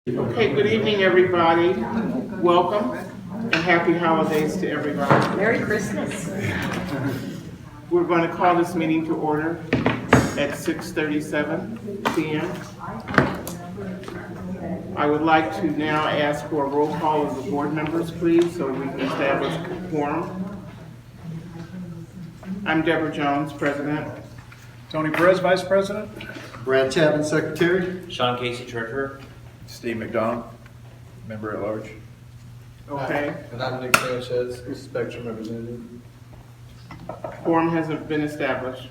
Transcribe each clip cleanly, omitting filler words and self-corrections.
Okay, good evening, everybody. Welcome and happy holidays to everybody. Merry Christmas. We're going to call this meeting to order at 6:37 p.m. I would like to now ask for a roll call of the board members, please, so we can establish a quorum. I'm Deborah Jones, President. Tony Perez, Vice President. Brad Chapman, Secretary. Sean Casey, Treasurer. Steve McDonald, Member at Large. Okay, And I'm Nick Sanchez, Spectrum Representative. quorum hasn't been established.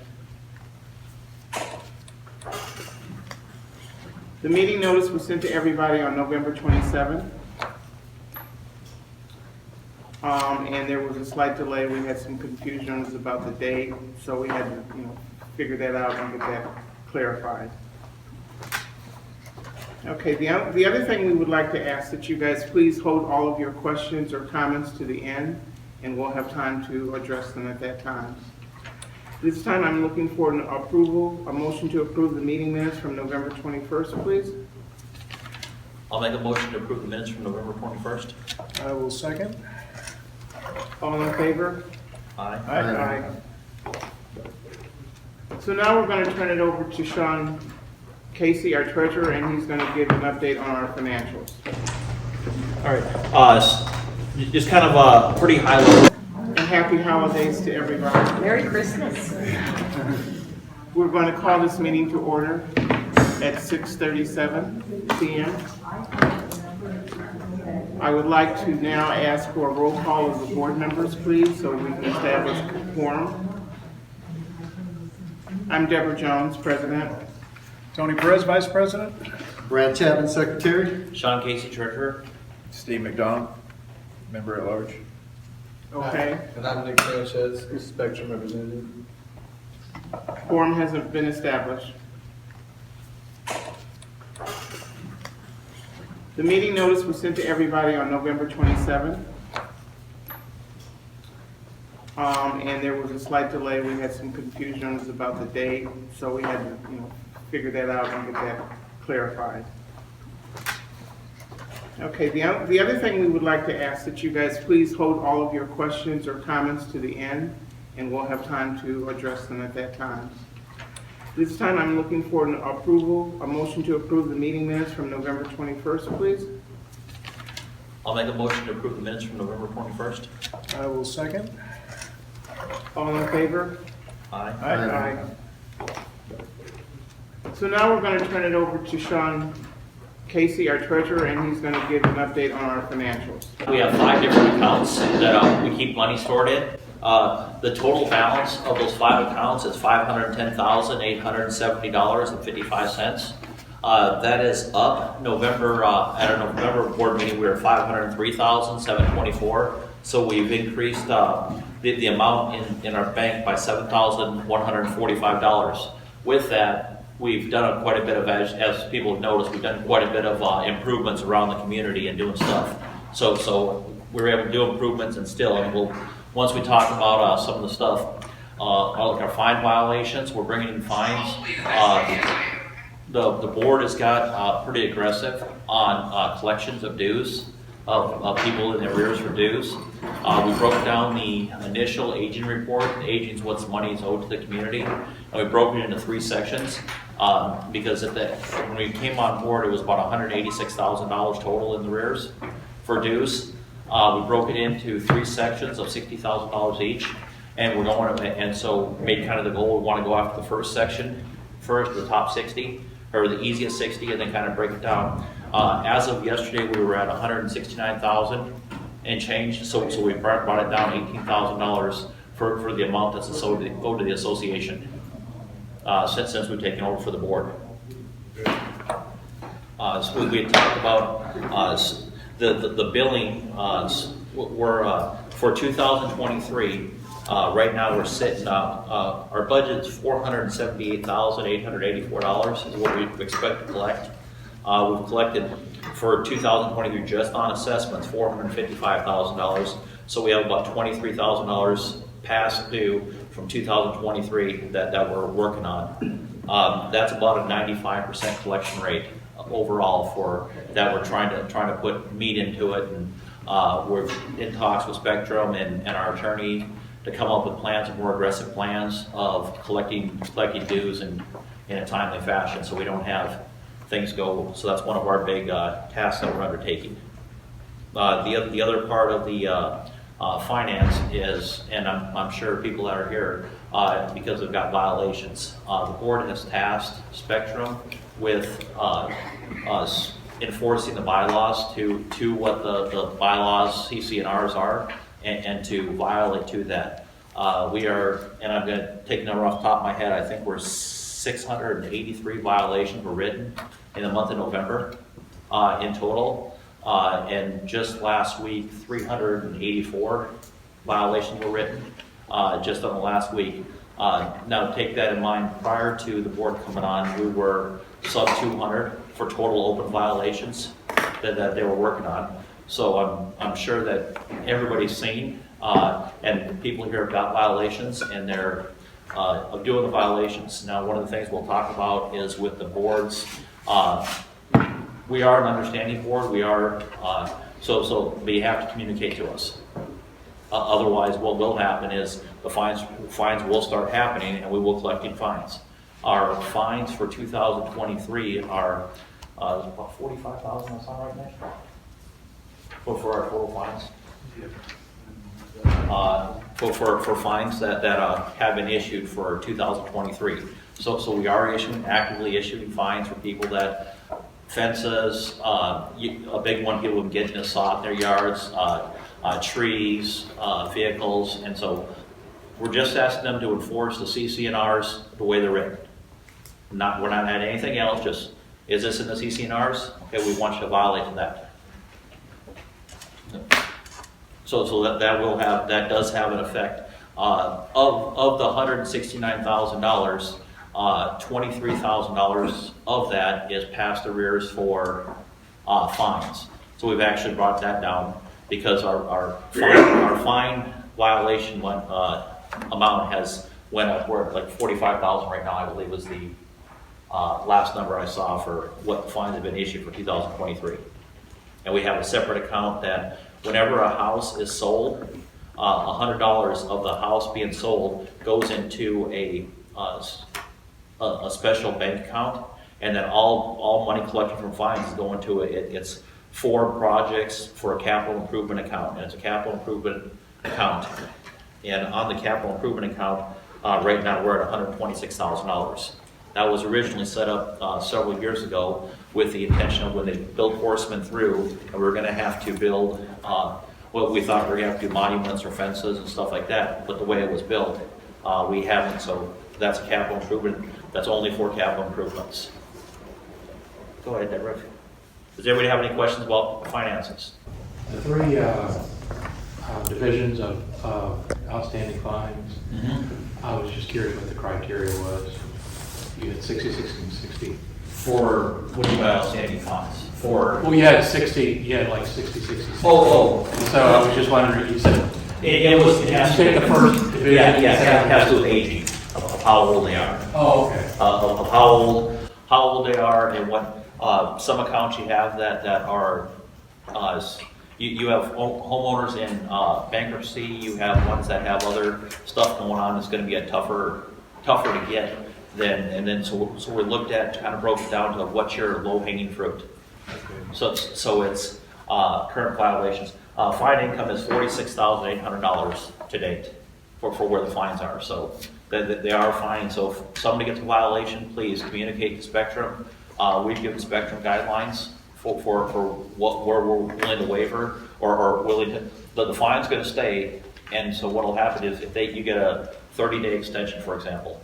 The meeting notice was sent to everybody on November 27th. And there was a slight delay. We had some confusion about the date, so we had to, figure that out and get that clarified. Okay, the other thing we would like to ask that you guys please hold all of your questions or comments to the end, and we'll have time to address them at that time. This time I'm looking for an approval, a motion to approve the meeting minutes from November 21st, please. I'll make a motion to approve the minutes from November 21st. I will second. All in favor? Aye. Aye. So now we're going to turn it over to Sean Casey, our treasurer, and he's going to give an update on our financials. All right. Just kind of a pretty high level. And happy holidays to everybody. Merry Christmas. We're going to call this meeting to order at 6:37 p.m. I would like to now ask for a roll call of the board members, please, so we can establish a quorum. I'm Deborah Jones, President. Tony Perez, Vice President. Brad Chapman, Secretary. Sean Casey, Treasurer. Steve McDonald, Member at Large. Okay, And I'm Nick Sanchez, Spectrum Representative. quorum hasn't been established. The meeting notice was sent to everybody on November 27th. And there was a slight delay. We had some confusions about the date, so we had to, figure that out and get that clarified. Okay, the other thing we would like to ask that you guys please hold all of your questions or comments to the end, and we'll have time to address them at that time. This time I'm looking for an approval, a motion to approve the meeting minutes from November 21st, please. I'll make a motion to approve the minutes from November 21st. I will second. All in favor? Aye. Aye. So now we're going to turn it over to Sean Casey, our treasurer, and he's going to give an update on our financials. We have 5 different accounts that we keep money stored in. The total balance of those 5 accounts is $510,870.55. That is up November, at our November board meeting, we were $503,724. So we've increased the amount in our bank by $7,145. With that, we've done quite a bit of, as people have noticed, we've done quite a bit of improvements around the community and doing stuff. So we're able to do improvements, and still, and once we talk about some of the stuff, like our fine violations, we're bringing in fines. The board has got pretty aggressive on collections of dues, of people in arrears for dues. We broke down the initial aging report. The aging is what's money is owed to the community, and we broke it into 3 sections because when we came on board, it was about $186,000 total in the arrears for dues. We broke it into 3 sections of $60,000 each, and we're going to, and so made kind of the goal. We want to go after the first section first, the top 60, or the easiest 60, and then kind of break it down. As of yesterday, we were at $169,000 and change, so we brought it down $18,000 for the amount that's owed to the association since we've taken over for the board. So we had talked about the billing. We're for 2023. Right now we're sitting. Our budget is $478,884 is what we expect to collect. We've collected for 2023 just on assessments $455,000. So we have about $23,000 past due from 2023 that we're working on. That's about a 95% collection rate overall for that. We're trying to put meat into it, and we're in talks with Spectrum and our attorney to come up with plans, more aggressive plans of collecting dues in a timely fashion, so we don't have things go. So that's one of our big tasks that we're undertaking. The other part of the finance is, and I'm sure people that are here, because they've got violations, the board has tasked Spectrum with us enforcing the bylaws to what the bylaws CCNRs are, and to violate to that. We are, and I'm going to take a number off the top of my head, I think we're 683 violations were written in the month of November in total. And just last week, 384 violations were written just on the last week. Now take that in mind, prior to the board coming on, we were sub 200 for total open violations that they were working on. So I'm sure that everybody's seen, and people here have got violations, and they're doing the violations. Now, one of the things we'll talk about is with the boards. We are an understanding board. We are so you have to communicate to us. Otherwise, what will happen is the fines will start happening, and we will collecting fines. Our fines for 2023 are about 45,000. That's not right, Nick? For our total fines. For fines that have been issued for 2023. So we are actively issuing fines for people that fences, a big one, people get in a sod in their yards, trees, vehicles, and so we're just asking them to enforce the CCNRs the way they're written. We're not adding anything else, just, is this in the CCNRs? Okay, we want you to violate that. So that does have an effect. Of the $169,000, $23,000 of that is past arrears for fines. So we've actually brought that down because our fine violation amount has went up. We're at like 45,000 right now, I believe was the last number I saw for what fines have been issued for 2023. And we have a separate account that whenever a house is sold, $100 of the house being sold goes into a special bank account, and then all money collected from fines is going to it's for projects for a capital improvement account, and it's a capital improvement account. And on the capital improvement account, right now we're at $126,000. That was originally set up several years ago with the intention of when they built Horseman through, and we were going to have to build what we thought we were going to have to do monuments or fences and stuff like that. But the way it was built, we haven't. So that's a capital improvement. That's only for capital improvements. Go ahead, Deborah. Does everybody have any questions about finances? The three divisions of outstanding fines, I was just curious what the criteria was. You had 60, 60, and 60. For what do you mean by outstanding fines? For Well, you had 60, you had like 60, 60, 60. Oh. So I was just wondering, you said, It has you take the first division. Yeah, it has to do with aging, of how old they are. Oh, okay. Of how old they are, and what some accounts you have that are you have homeowners in bankruptcy. You have ones that have other stuff going on. It's going to be a tougher to get. So we looked at, kind of broke it down to what's your low-hanging fruit. So it's current violations. Fine income is $46,800 to date for where the fines are. So they are fine. So if somebody gets a violation, please communicate to Spectrum. We've given Spectrum guidelines for where we're willing to waiver or willing to. The fine's going to stay, and so what will happen is if you get a 30-day extension, for example.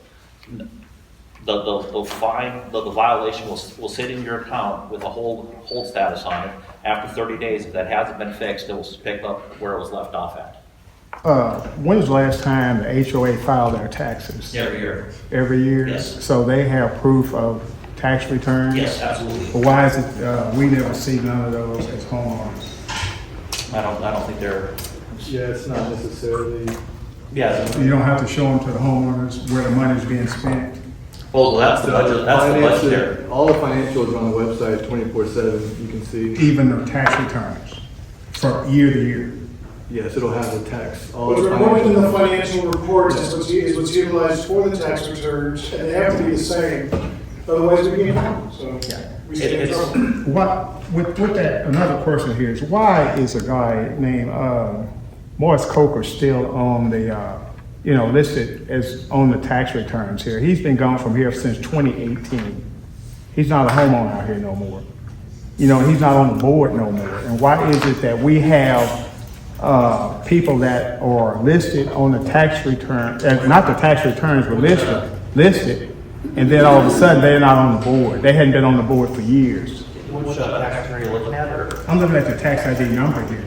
The fine, the violation will sit in your account with a hold status on it. After 30 days, if that hasn't been fixed, it will pick up where it was left off at. When was the last time the HOA filed their taxes? Every year. Every year? Yes. So they have proof of tax returns? Yes, absolutely. But why is it, we never see none of those as homeowners? I don't think they're. Yeah, it's not necessarily. Yeah. You don't have to show them to the homeowners where the money's being spent? Well, that's the budget, that's the budget there. All the financials on the website 24/7, you can see. Even the tax returns from year to year. Yes, it'll have the text. All What's the reported in the financials. financial reports is what's utilized for the tax returns, and they have to be the same, otherwise we get in trouble, so. We stay in It's- trouble. What, with that, another question here is, why is a guy named, Morris Coker still on the, listed as on the tax returns here? He's been gone from here since 2018. He's not a homeowner out here no more. He's not on the board no more. And why is it that we have, people that are listed on the tax return, not the tax returns, but listed, and then all of a sudden they're not on the board? They hadn't been on the board for years. Which tax return are you looking at, or? I'm looking at the tax ID number here,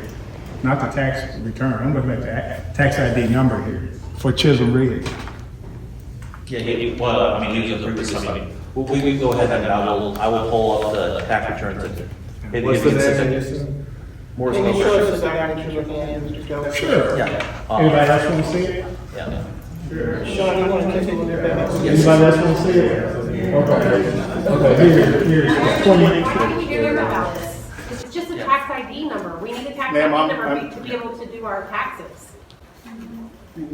not the tax return. I'm looking at the tax ID number here for Chisholm Ridge. Well, I mean, these are the previous, we can go ahead and I will pull up the tax returns. and- What's the it- name? Morris Can you Coker. show us the document you're looking at, Mr. Jones? Sure. Yeah. Anybody else want to see it? Yeah. Sean, you want to continue with that? Anybody else want to see it? Okay, here's 20. Why don't you hear about this? It's just a tax ID number. We need a tax ID Ma'am, number to be able to do our taxes.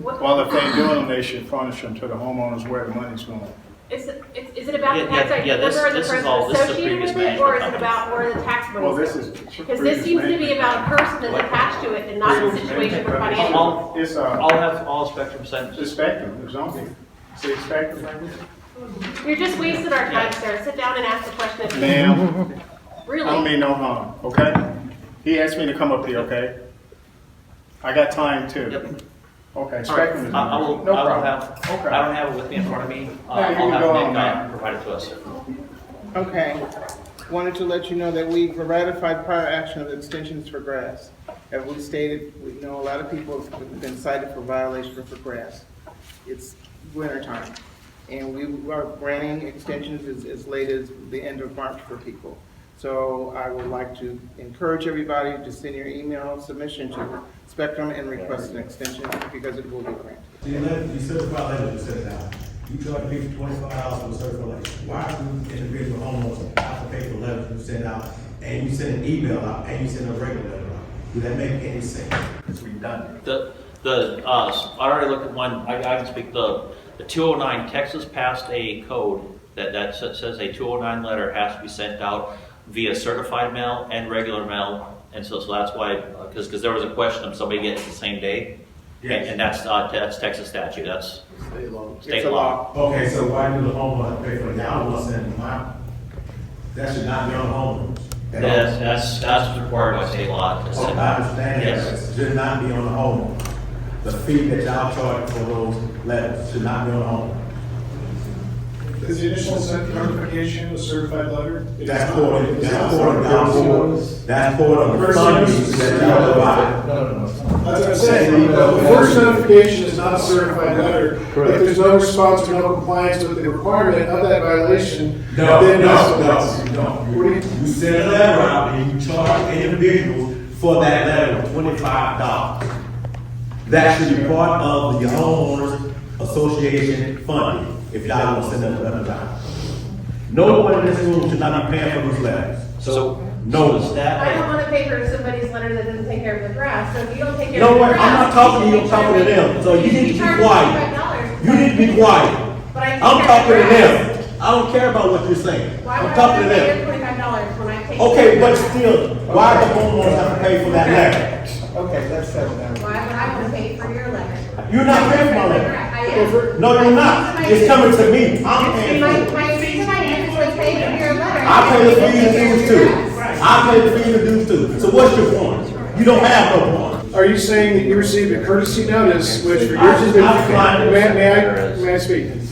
What- Well, if they do them, they should furnish them to the homeowners where the money's going. Is it about the Yeah, tax yeah, ID yeah, this- number and the this is person all- this is the associated previous with it, or is it management about where the tax money Well, is? this is. Because this seems to be about a person that's attached to it and not a situation for financial. It's, I'll have all Spectrum send. the spectrum, there's only, see spectrum right You're just wasting our time, sir. Sit down and ask the question. if you- there? Ma'am, I don't Really? mean no harm, okay? He asked me to come up here, okay? I got time too. Yep. Okay, All right, spectrum is. I will No problem. have, Okay. I don't have it with me in front of me. you I'll can have go Nick on now. provide it to us. Okay. Wanted to let you know that we ratified prior action of extensions for grass. As we stated, we know a lot of people have been cited for violation for grass. It's winter time, and we are granting extensions as late as the end of March for people. So I would like to encourage everybody to send your email submission to Spectrum and request an extension because it will be granted. You certified letter you sent out. You charge me $25 for certification. Why do individual homeowners have to pay for letters you send out, and you send an email out, and you send a regular letter out? Do that make any sense? It's redundant. I already looked at one, I can speak, the 209, Texas passed a code that says a 209 letter has to be sent out via certified mail and regular mail, and so that's why, because there was a question of somebody getting it the same day, Yes. and that's Texas statute, that's It's state a law. Okay, so why do the homeowner pay for it? Now, I'm saying, that should not be on the homeowners. That's required by state law. to Oh, send- I understand that, Yes. it should not be on the homeowner. The fee that y'all charge for those letters should not be on the homeowner. Is the initial notification a certified letter? That's part of the funding that y'all provide. That's what I'm saying. The first notification is not a certified letter. If there's no response or no compliance with the requirement of that violation, then You send a letter out and you charge individuals for that letter of $25. That should be part of the homeowners association funding, if y'all want to send that letter out. No one in this room should not be paying for these letters. So, No. is I that, don't want to pay for somebody's letter that doesn't take care of the grass, so if you don't take You care of know the what, grass. I'm not talking to you, I'm talking to them, so you need to be charge quiet. $25. You need to be quiet. But I take I'm care talking of to the grass. them. I don't care about what you're saying. Why I'm would talking I to pay them. your $25 when I take? Okay, but still, why the homeowners have to pay for that letter? Okay, let's settle down. Why would I want to pay for your letter? You're not paying for my letter. I am. No, you're not. It's coming to me. I'm paying My, for it. my fees and my dues would pay for your letter. I pay the fees and dues too. I pay the fees and dues too. So what's your point? You don't have no point. Are you saying that you received a courtesy notice, which for yours has I'm fine. been, may I speak? Just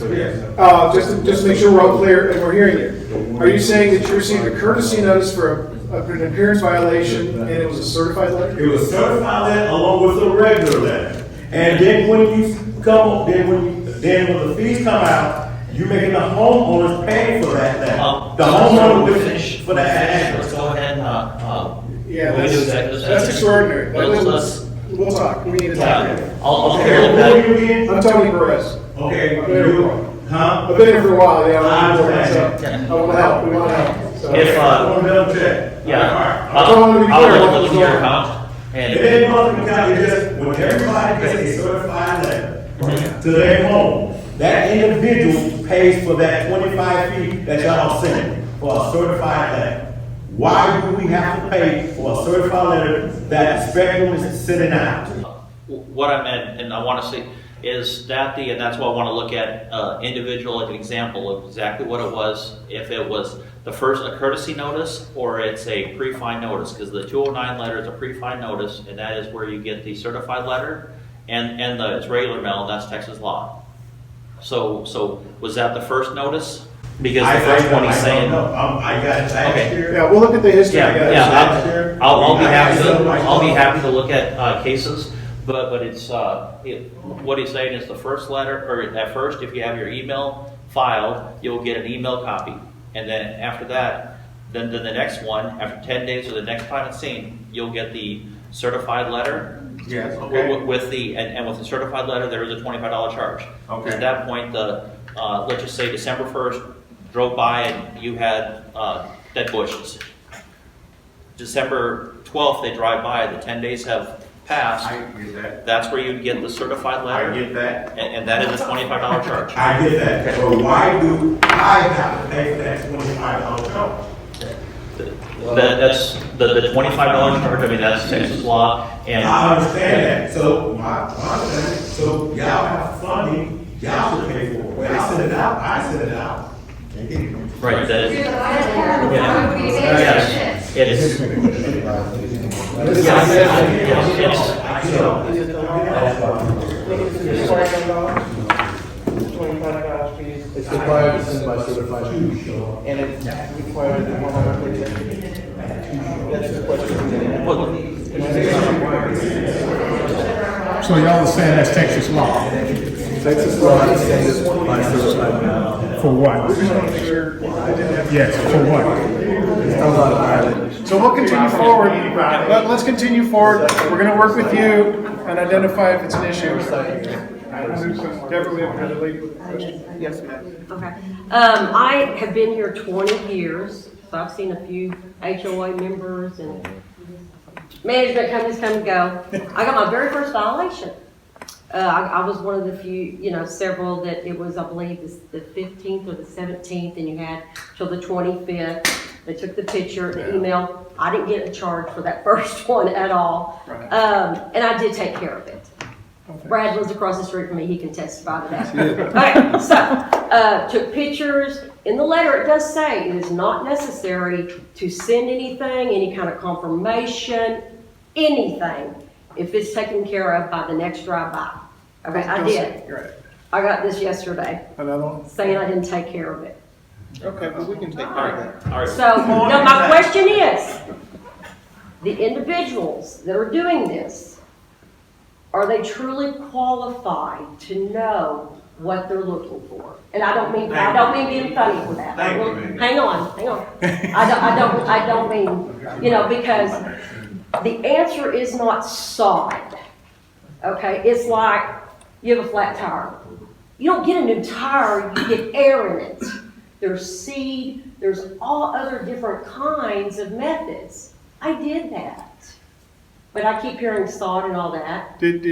to make sure we're all clear and we're hearing you. Are you saying that you received a courtesy notice for an appearance violation and it was a certified letter? It was certified letter along with a regular letter. And then when you come, then when the fees come out, you making the homeowners pay for that letter. The homeowner will finish for that address. let's go ahead and, Yeah, we can do executive that's session. extraordinary. Let's, we'll talk. We need to talk. I'll Okay, hear who that. are you again? I'm Tony Perez. Okay, There we you, go. Huh? I've been here for a while, yeah. I So, understand. I want to help, we want to help. So- If, I want to double check. yeah, I told him to be I'll clear. look at your account, It and, ain't Mulligan County, it's just when everybody gets a certified letter to their home, that individual pays for that 25 feet that y'all sent for a certified letter. Why do we have to pay for a certified letter that the spectrum is sending out? what I meant, and I want to say, is that and that's why I want to look at individual, like an example of exactly what it was, if it was the first, a courtesy notice, or it's a pre-fine notice, because the 209 letter is a pre-fine notice, and that is where you get the certified letter, and it's regular mail, and that's Texas law. So was that the first notice? Because the first one he's saying. I got it last Okay. year. Yeah, we'll look at the history. Yeah, guys. yeah, I'll be happy to look at cases, but it's, what he's saying is the first letter, or at first, if you have your email filed, you'll get an email copy. And then after that, then the next one, after 10 days or the next time it's seen, you'll get the certified letter. Yes, okay. With the certified letter, there is a $25 charge. Okay. At that point, let's just say December 1st, drove by and you had dead bushes. December 12th, they drive by, the 10 days have passed. I get that. That's where you get the certified letter. I get that. And that is a $25 charge. I get that, but why do I have to pay for that $25 charge? That's the $25 charge, I mean, that's Texas law, and. I understand that, so so y'all have funding, y'all should pay for it. When I send it out, I send it out. Right, that is. Yes, it is. It's required to send by certified. And it's required that one of our that's the question. So y'all are saying that's Texas law? Texas law is send this by certified mail. For what? Yes, for what? I'm not a pilot. So we'll continue forward. Let's continue forward. We're going to work with you and identify if it's an issue. Deborah, we have another lady with a question. Yes, ma'am. Okay. I have been here 20 years, so I've seen a few HOA members and management companies come and go. I got my very first violation. I was one of the few, several that it was, I believe, the 15th or the 17th, and you had till the 25th. They took the picture, the email. I didn't get a charge for that first one at all. Right. And I did take care of it. Brad lives across the street from me, he can testify to that. Okay, so, took pictures. In the letter, it does say it is not necessary to send anything, any kind of confirmation, anything, if it's taken care of by the next drive-by. Okay, I did. Right. I got this yesterday, Another one? saying I didn't take care of it. Okay, well, we can take care of that. All right. So, now my question is, the individuals that are doing this, are they truly qualified to know what they're looking for? And I don't mean being funny for that. Thank you, ma'am. Hang on. I don't mean, because the answer is not solid. Okay, it's like you have a flat tire. You don't get a new tire, you get air in it. There's seed, there's all other different kinds of methods. I did that. But I keep hearing sod and all that. Did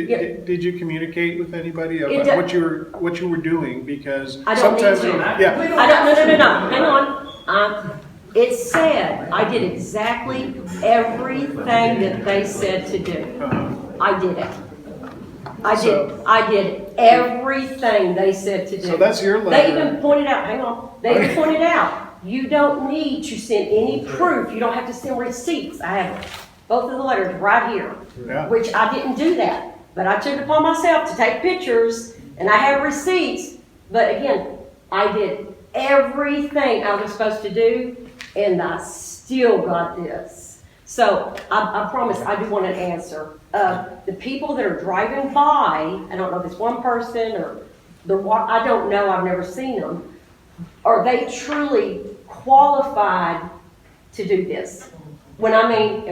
you communicate with anybody It about do- what you were doing? Because I don't need sometimes, to. yeah. I don't, no, hang on. It said I did exactly everything that they said to do. I did it. I did everything they said to do. So that's your They letter. even pointed out, hang on, they even pointed out, you don't need to send any proof. You don't have to send receipts. I have both of the letters right here, Yeah. which I didn't do that. But I took it upon myself to take pictures, and I have receipts. But again, I did everything I was supposed to do, and I still got this. So I promise I do want an answer. The people that are driving by, I don't know if it's one person or I don't know, I've never seen them. Are they truly qualified to do this? What I mean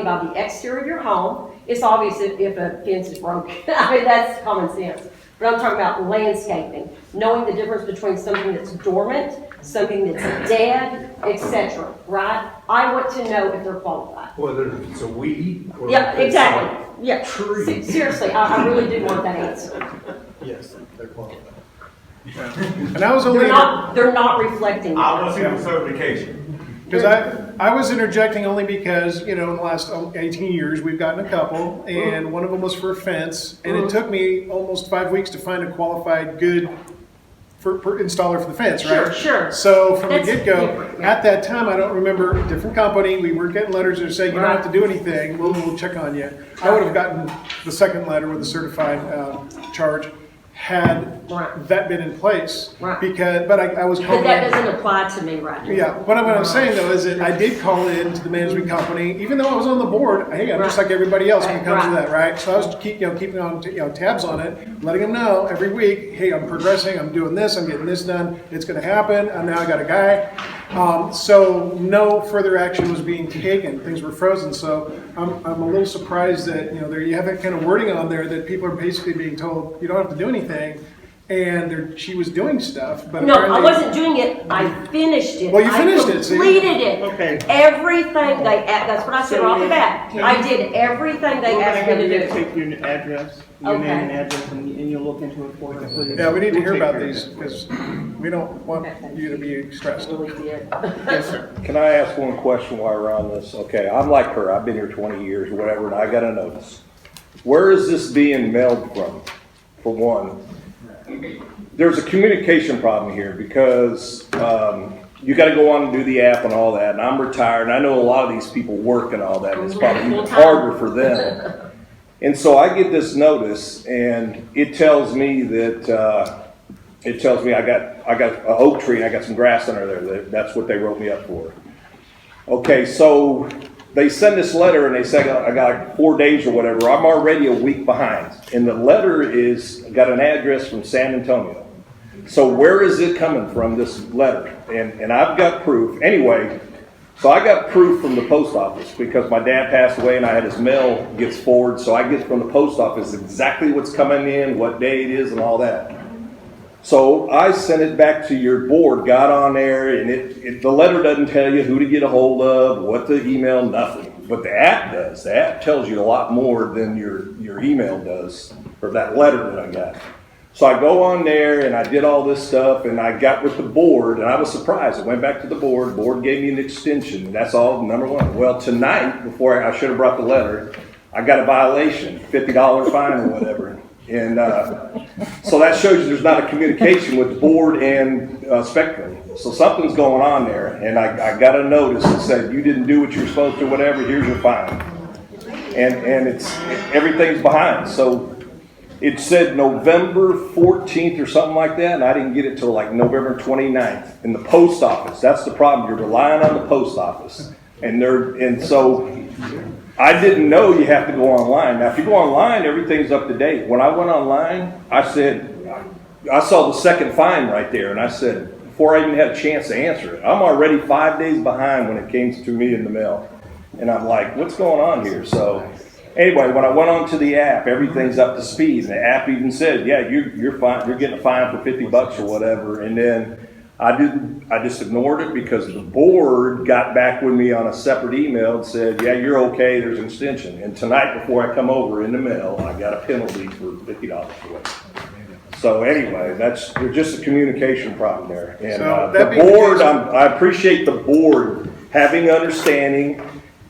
by the exterior of your home, it's obvious if a fence is broken. I mean, that's common sense. But I'm talking about landscaping, knowing the difference between something that's dormant, something that's dead, etc. Right? I want to know if they're qualified. Whether it's a weed or. Yeah, if it's exactly. Yeah. tree. Seriously, I really do want that answer. Yes, they're qualified. And I was only. They're not reflecting. I want that. to see the certification. Because I was interjecting only because, in the last 18 years, we've gotten a couple, and one of them was for a fence, and it took me almost 5 weeks to find a qualified, good installer for the fence, right? Sure. So from the That's get-go, different, yeah. at that time, I don't remember, a different company, we were getting letters that saying, you don't have to do anything, we'll check on you. I would have gotten the second letter with the certified charge had Right. that been in place. Right. But I was But calling. that doesn't apply to me right now. Yeah, what I'm saying though is that I did call in to the management company, even though I was on the board. Hey, I'm just Right. like everybody else when it comes to Right. that, right? So I was keeping on tabs on it, letting them know every week, hey, I'm progressing, I'm doing this, I'm getting this done, it's going to happen. And now I got a guy. So no further action was being taken. Things were frozen. So I'm a little surprised that there you have that kind of wording on there that people are basically being told you don't have to do anything. And she was doing stuff, but No, I apparently- wasn't doing it. I finished it. Well, you finished it, see? I completed it. Okay. Everything that's what I said right off the bat. I did everything they We're gonna asked me have to you do. take your address, your Okay. name and address, and you'll look into it for us, please. Yeah, we need to hear We'll take about care of these that. because we don't want you to be stressed. Really did. Yes, sir. Can I ask one question while we're on this? Okay, I'm like her, I've been here 20 years or whatever, and I got a notice. Where is this being mailed from, for one? There's a communication problem here because you got to go on and do the app and all that, and I'm retired, and I know a lot of these people work and all that, and it's probably even harder for them. And so I get this notice, and it tells me that, I got an oak tree and I got some grass under there. That's what they wrote me up for. Okay, so they send this letter and they say I got like 4 days or whatever. I'm already a week behind, and the letter got an address from San Antonio. So where is it coming from, this letter? And I've got proof. Anyway, so I got proof from the post office because my dad passed away and I had his mail gets forwarded. So I get from the post office exactly what's coming in, what day it is, and all that. So I sent it back to your board, got on there, and the letter doesn't tell you who to get a hold of, what to email, nothing. But the app does. The app tells you a lot more than your email does, or that letter that I got. So I go on there and I did all this stuff and I got with the board and I was surprised. I went back to the board gave me an extension. That's all, number one. Well, tonight, before I should have brought the letter, I got a violation, $50 fine or whatever. And so that shows you there's not a communication with the board and Spectrum. So something's going on there. And I got a notice that said, you didn't do what you're supposed to, whatever, here's your fine. And everything's behind. So it said November 14th or something like that, and I didn't get it till like November 29th in the post office. That's the problem. You're relying on the post office. And so I didn't know you have to go online. Now, if you go online, everything's up to date. When I went online, I saw the second fine right there, and I said, before I even had a chance to answer it, I'm already 5 days behind when it came to me in the mail. And I'm like, what's going on here? So anyway, when I went onto the app, everything's up to speed. And the app even said, yeah, you're fine. You're getting a fine for $50 or whatever. And then I just ignored it because the board got back with me on a separate email and said, yeah, you're okay. There's an extension. And tonight, before I come over in the mail, I got a penalty for $50 or whatever. So anyway, there's just a communication problem there. And So the that being the board, case- I appreciate the board having understanding.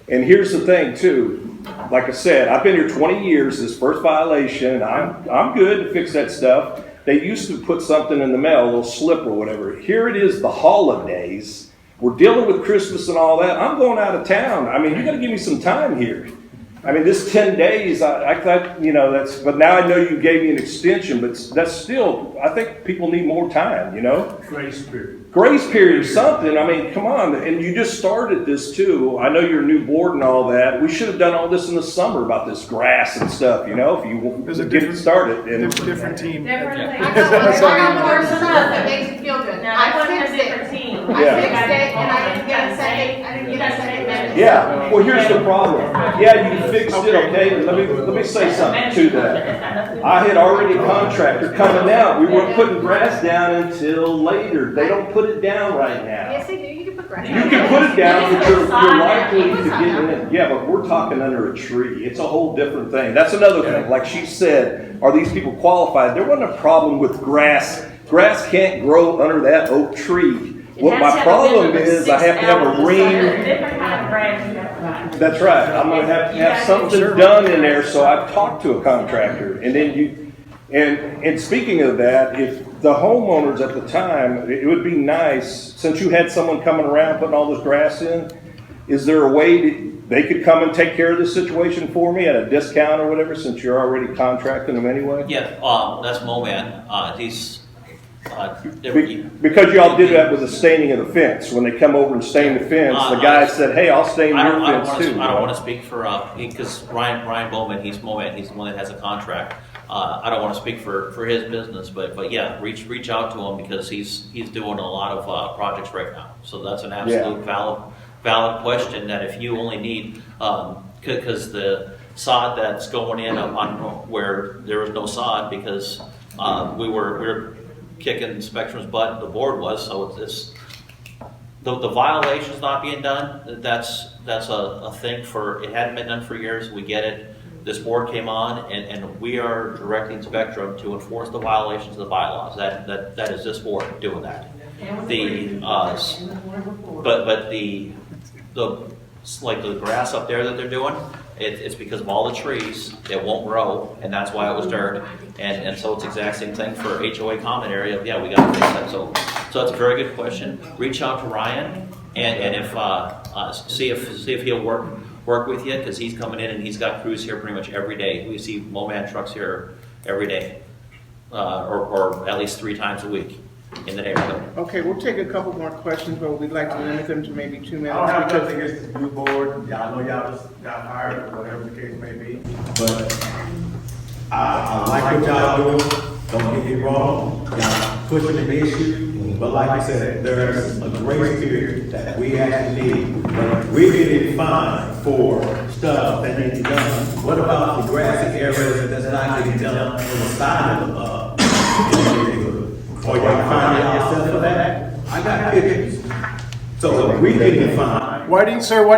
And here's the thing too. Like I said, I've been here 20 years, this first violation, and I'm good to fix that stuff. They used to put something in the mail, a little slip or whatever. Here it is, the holidays. We're dealing with Christmas and all that. I'm going out of town. I mean, you got to give me some time here. I mean, this 10 days, I thought, but now I know you gave me an extension, but that's still, I think people need more time, Grace period. Grace period or something. I mean, come on. And you just started this too. I know you're a new board and all that. We should have done all this in the summer about this grass and stuff, if you There's a get it started. And different team. Different thing. I got one Person that makes you feel good. Now, I I wasn't a fixed it. different team. Yeah. I fixed it and I didn't get a second message. Yeah. Well, here's the problem. Yeah, you fixed it, okay? Let me say something to that. I had already a contractor coming out. We weren't putting grass down until later. They don't put it down right now. Yes, they do, you can put grass. You can put it down, but you're likely to get in. Yeah, but we're talking under a tree. It's a whole different thing. That's another thing. Like she said, are these people qualified? There wasn't a problem with grass. Grass can't grow under that oak tree. What my problem is, I have to have a ring. That's right. I'm gonna have to have something done in there, so I've talked to a contractor. And then and speaking of that, if the homeowners at the time, it would be nice, since you had someone coming around putting all this grass in, is there a way they could come and take care of this situation for me at a discount or whatever, since you're already contracting them anyway? Yeah, that's Moman. He's, Because y'all did that with the staining of the fence. When they come over and stain the fence, the guy said, hey, I'll stain your fence too. I don't want to speak for, because Ryan Bowman, he's Moman, he's the one that has a contract. I don't want to speak for his business, but yeah, reach out to him because he's doing a lot of projects right now. So that's an absolute valid question that if you only need, because the sod that's going in on where there was no sod because we were kicking Spectrum's butt, the board was, so it's the violation's not being done. That's a thing it hadn't been done for years. We get it. This board came on, and we are directing Spectrum to enforce the violations of the bylaws. That is this board doing that. But the grass up there that they're doing, it's because of all the trees. It won't grow, and that's why it was dirt. And so it's the exact same thing for HOA common area. Yeah, we got to fix that. So that's a very good question. Reach out to Ryan, and if see if he'll work with you, because he's coming in and he's got crews here pretty much every day. We see Moman trucks here every day, or at least 3 times a week in the neighborhood. Okay, we'll take a couple more questions, but we'd like to limit them to maybe 2 minutes. I don't have nothing against the new board. Y'all know y'all just got hired or whatever the case may be. But I like what y'all doing. Don't get me wrong. Y'all pushing the issue. But like I said, there's a grace period that we actually need. But we're getting fined for stuff that needs to be done. What about the grassy areas that's not getting done on the side of the neighborhood? Or y'all finding yourself for that? I got pictures. So we getting fined. Why do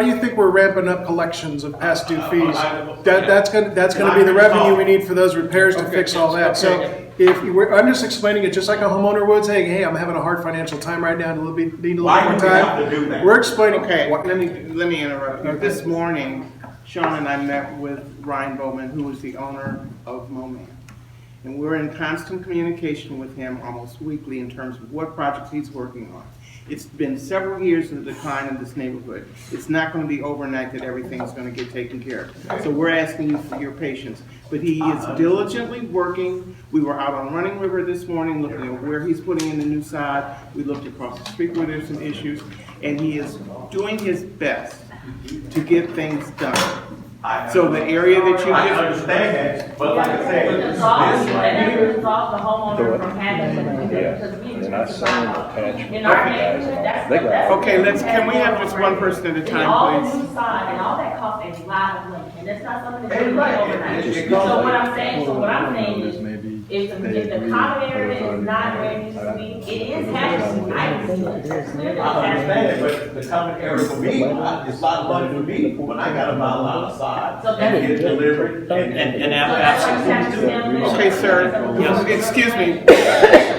you think we're ramping up collections of past due fees? That's gonna be the revenue we need for those repairs to fix all that. So I'm just explaining it just like a homeowner would say, hey, I'm having a hard financial time right now, need a little more time. We're explaining. Okay, let me interrupt you. This morning, Sean and I met with Ryan Bowman, who is the owner of Moman. And we're in constant communication with him almost weekly in terms of what projects he's working on. It's been several years of decline in this neighborhood. It's not going to be overnight that everything's going to get taken care of. So we're asking you for your patience. But he is diligently working. We were out on Running River this morning looking at where he's putting in the new sod. We looked across the street where there's some issues. And he is doing his best to get things done. So the area that you I understand that, but like I said, It resolves the homeowner from having to do it, because we And I saw an attachment. in our neighborhood, that's. Okay, can we have just one person at a And time, all please? the new side and all that costs a lot of money, and that's not something that you do Right. overnight. It So goes what I'm saying is the common area is not where it used to be, it is happening, I clearly I understand happening. it, but the common area for me, it's a lot of money for me when I gotta buy a lot of sod So that's- and get it delivered. And absolutely. Okay, sir, yes, excuse me.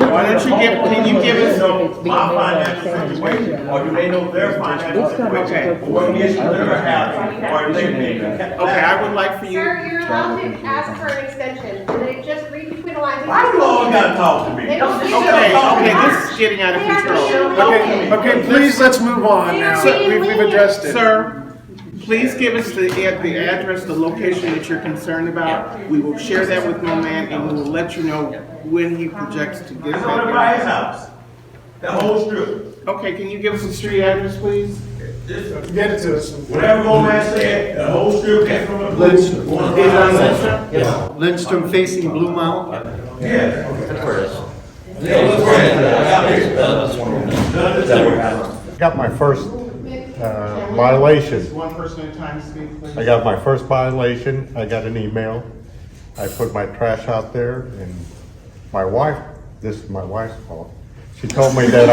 Why don't you can you give us, know my financial situation, or do they know their financial situation? Or what issues they're having, or they may. okay, I would like for you. Sir, you're allowed to ask for an extension, and they just read between the lines. Why you all gotta talk to me? They don't give Okay, this is getting out of control. Okay, please, let's move on now. We've addressed it. Sir, please give us the address, the location that you're concerned about. We will share that with Moman, and we will let you know when he projects to get It's on by his that. house, the whole strip. Okay, can you give us the street address, please? Get it to us. Whatever old man said, the whole strip came from a blue. Is it on Lindstrom? Yeah, Lindstrom facing Blue Mountain. Yeah. That's where it is. Yeah, let's go ahead. Got my first Just violation. one person at a time, speak, please. I got my first violation, I got an email. I put my trash out there and my wife, this is my wife's fault. She told me that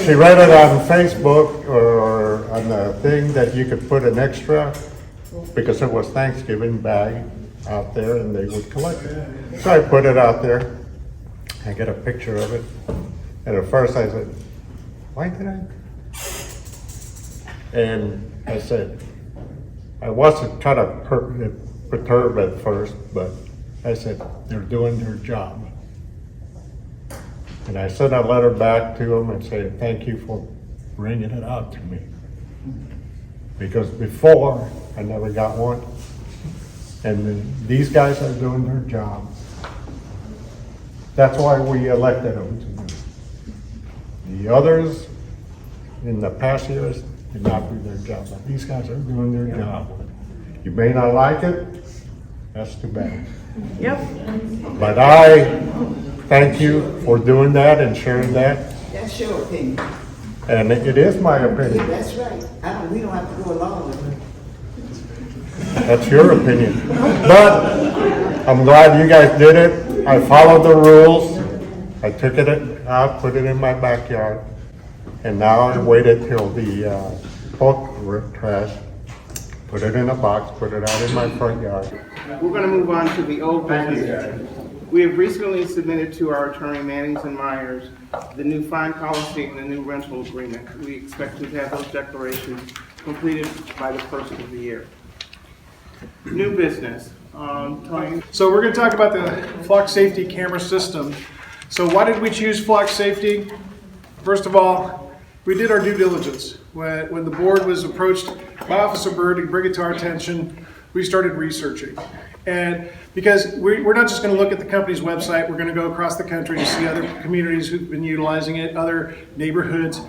she read it on Facebook or on the thing that you could put an extra, because it was Thanksgiving bag out there and they would collect it. So I put it out there. I get a picture of it. And at first I said, why did I? And I said, I wasn't kind of perturbed at first, but I said, they're doing their job. And I sent a letter back to them and said, thank you for bringing it out to me. Because before, I never got one. And then these guys are doing their job. That's why we elected them to do it. The others in the past years did not do their job, but these guys are doing their job. You may not like it, that's too bad. Yep. But I thank you for doing that and sharing that. That's your opinion. And it is my opinion. That's right. We don't have to go along with it. That's your opinion. But I'm glad you guys did it. I followed the rules. I took it out, put it in my backyard. And now I waited till the bulk trash, put it in a box, put it out in my front yard. We're going to move on to the old business. We have recently submitted to our attorney Mannings and Myers the new fine policy and the new rental agreement. We expect to have those declarations completed by the first of the year. New business. Tony? So we're going to talk about the flock safety camera system. So why did we choose flock safety? First of all, we did our due diligence. When the board was approached by Officer Byrd to bring it to our attention, we started researching. And because we're not just going to look at the company's website, we're going to go across the country to see other communities who've been utilizing it, other neighborhoods,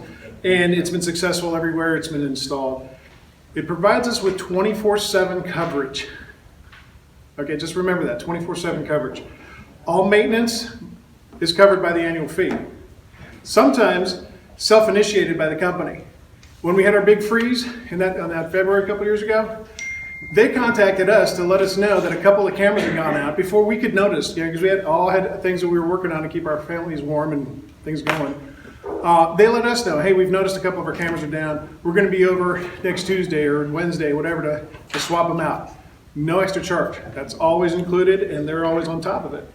and it's been successful everywhere it's been installed. It provides us with 24/7 coverage. Okay, just remember that, 24/7 coverage. All maintenance is covered by the annual fee. Sometimes self-initiated by the company. When we had our big freeze on that February a couple years ago, they contacted us to let us know that a couple of cameras had gone out before we could notice, because we had things that we were working on to keep our families warm and things going. They let us know, hey, we've noticed a couple of our cameras are down. We're going to be over next Tuesday or Wednesday, whatever, to swap them out. No extra charge. That's always included, and they're always on top of it.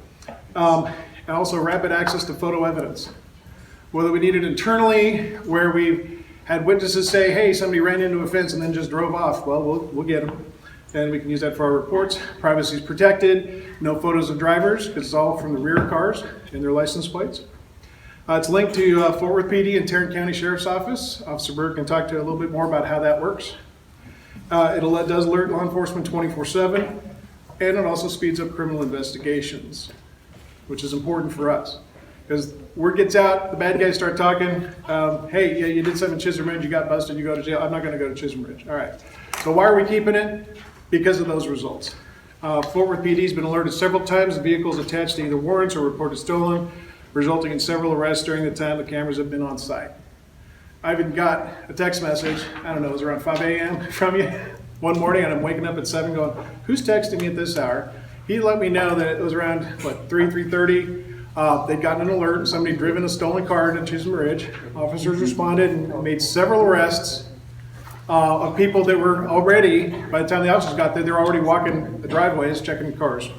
And also rapid access to photo evidence. Whether we need it internally, where we've had witnesses say, hey, somebody ran into a fence and then just drove off, well, we'll get them. And we can use that for our reports. Privacy is protected. No photos of drivers, because it's all from the rear cars and their license plates. It's linked to Fort Worth PD and Tarrant County Sheriff's Office. Officer Byrd can talk to you a little bit more about how that works. It does alert law enforcement 24/7, and it also speeds up criminal investigations, which is important for us. Because word gets out, the bad guys start talking, hey, yeah, you did something in Chisholm Ridge, you got busted, you go to jail. I'm not going to go to Chisholm Ridge. All right. So why are we keeping it? Because of those results. Fort Worth PD has been alerted several times the vehicles attached to either warrants or reported stolen, resulting in several arrests during the time the cameras have been on site. I even got a text message, I don't know, it was around 5 a.m. from you one morning, and I'm waking up at 7 going, who's texting me at this hour? He let me know that it was around, 3:30. They'd gotten an alert and somebody driven a stolen car into Chisholm Ridge. Officers responded and made several arrests of people that were already, by the time the officers got there, they're already walking the driveways, checking cars.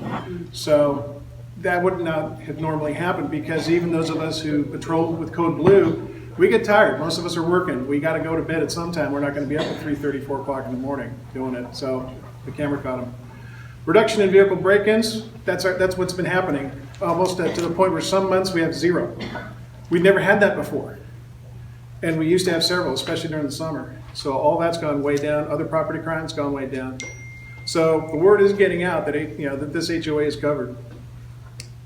So that would not have normally happened, because even those of us who patrol with Code Blue, we get tired. Most of us are working. We got to go to bed at some time. We're not going to be up at 3:30, 4 o'clock in the morning doing it. So the camera caught them. Reduction in vehicle break-ins, that's what's been happening, almost to the point where some months we have 0. We'd never had that before. And we used to have several, especially during the summer. So all that's gone way down. Other property crimes gone way down. So the word is getting out that that this HOA is covered.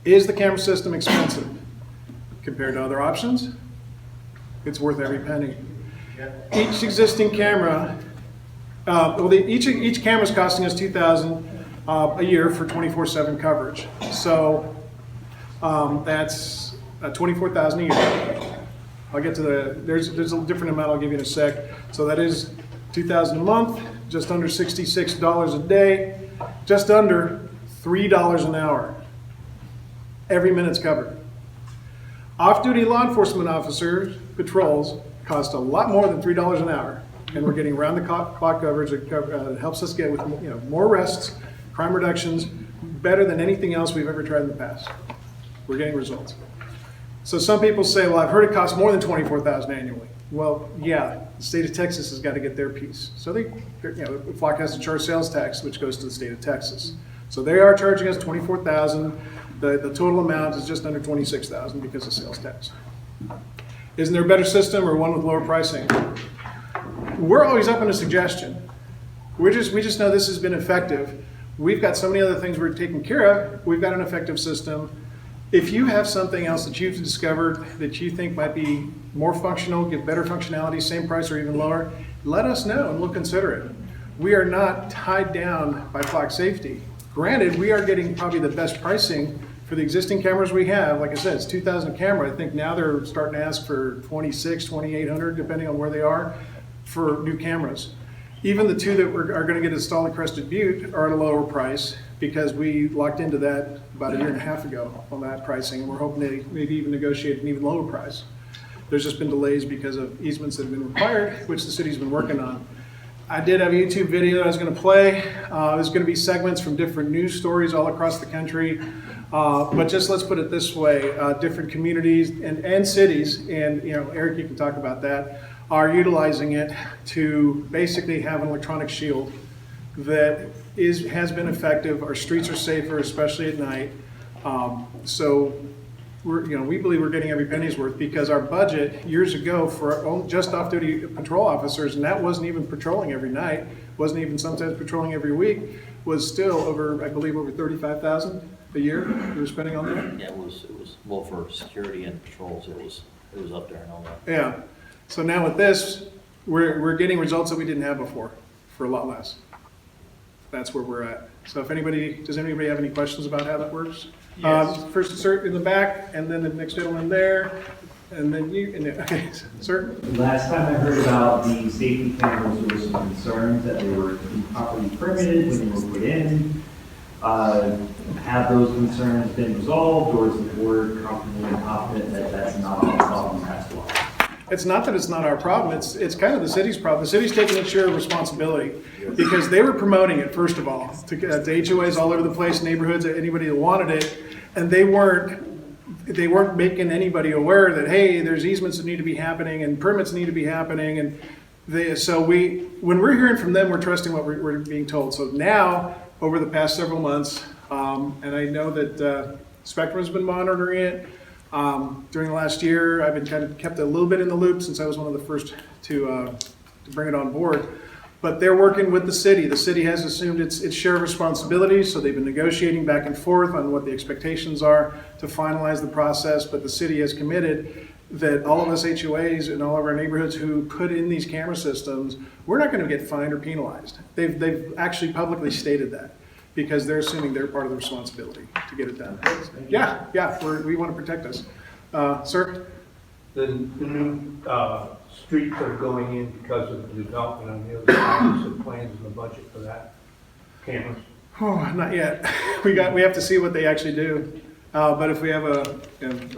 Is the camera system expensive compared to other options? It's worth every penny. Each existing camera, each camera is costing us $2,000 a year for 24/7 coverage. So that's $24,000 a year. I'll get to there's a different amount I'll give you in a sec. So that is $2,000 a month, just under $66 a day, just under $3 an hour. Every minute's covered. Off-duty law enforcement officers, patrols, cost a lot more than $3 an hour, and we're getting round-the-clock coverage that helps us get with more arrests, crime reductions, better than anything else we've ever tried in the past. We're getting results. So some people say, well, I've heard it costs more than $24,000 annually. Well, yeah, the state of Texas has got to get their piece. So Flock has to charge sales tax, which goes to the state of Texas. So they are charging us $24,000. The total amount is just under $26,000 because of sales tax. Isn't there a better system or one with lower pricing? We're always open to suggestion. We just know this has been effective. We've got so many other things we're taking care of. We've got an effective system. If you have something else that you've discovered that you think might be more functional, give better functionality, same price or even lower, let us know and we'll consider it. We are not tied down by Flock Safety. Granted, we are getting probably the best pricing for the existing cameras we have. Like I said, it's 2,000 camera. I think now they're starting to ask for 2,800, depending on where they are, for new cameras. Even the two that are going to get installed at Crested Butte are at a lower price because we locked into that about a year and a half ago on that pricing, and we're hoping to maybe even negotiate an even lower price. There's just been delays because of easements that have been required, which the city's been working on. I did have a YouTube video that I was going to play. There's going to be segments from different news stories all across the country. But just let's put it this way, different communities and cities, and Eric, you can talk about that, are utilizing it to basically have an electronic shield that has been effective. Our streets are safer, especially at night. So we believe we're getting every penny's worth because our budget years ago for just off-duty patrol officers, and that wasn't even patrolling every night, wasn't even sometimes patrolling every week, was still over, I believe, over $35,000 a year we were spending on that. Yeah, it was well for security and patrols. It was up there and all that. Yeah. So now with this, we're getting results that we didn't have before for a lot less. That's where we're at. So does anybody have any questions about how that works? Yes. First, sir, in the back, and then the next gentleman there, and then you. Okay, sir. Last time I heard about the safety cameras, there were some concerns that they were improperly permitted when they were put in. Have those concerns been resolved, or is the board comfortable and confident that that's not a problem as well? It's not that it's not our problem, it's kind of the city's problem. The city's taking its share of responsibility because they were promoting it, first of all, to HOAs all over the place, neighborhoods, anybody that wanted it, and they weren't making anybody aware that, hey, there's easements that need to be happening and permits need to be happening, and when we're hearing from them, we're trusting what we're being told. So now, over the past several months, and I know that Spectrum has been monitoring it. During the last year, I've been kind of kept a little bit in the loop since I was one of the first to bring it on board. But they're working with the city. The city has assumed its share of responsibility, so they've been negotiating back and forth on what the expectations are to finalize the process. But the city has committed that all of us HOAs and all of our neighborhoods who put in these camera systems, we're not going to get fined or penalized. They've actually publicly stated that, because they're assuming they're part of the responsibility to get it done. Yeah, we want to protect us. Sir? The new streets are going in because of the development on the other side. Is there plans in the budget for that? Cameras? Oh, not yet. We have to see what they actually do. But if we have a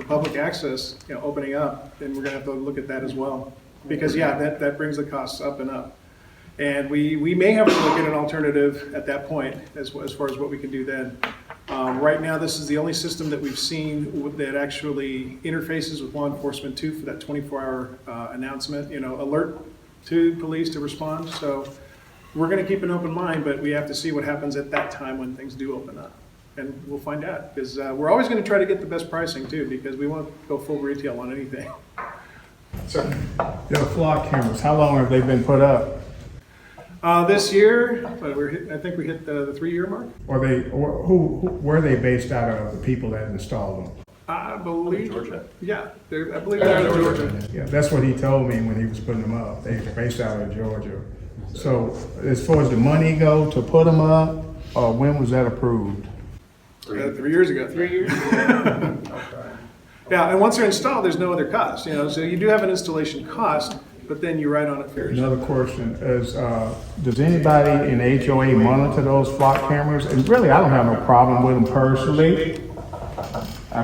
public access, opening up, then we're gonna have to look at that as well. Because that brings the costs up and up. And we may have to look at an alternative at that point as far as what we can do then. Right now, this is the only system that we've seen that actually interfaces with law enforcement too for that 24-hour announcement, alert to police to respond. So we're going to keep an open mind, but we have to see what happens at that time when things do open up. And we'll find out, because we're always going to try to get the best pricing too, because we won't go full retail on anything. So, Flock cameras, how long have they been put up? This year, I think we hit the 3-year mark. Where are they based out of, the people that installed them? I believe Georgia. Yeah, I believe they're out of Georgia. Yeah, that's what he told me when he was putting them up. They're based out of Georgia. So as far as the money go to put them up, when was that approved? 3 years ago. 3 years. Yeah, and once they're installed, there's no other cost, so you do have an installation cost, but then you write on it first. Another question is, does anybody in HOA monitor those flock cameras? And really, I don't have no problem with them personally. I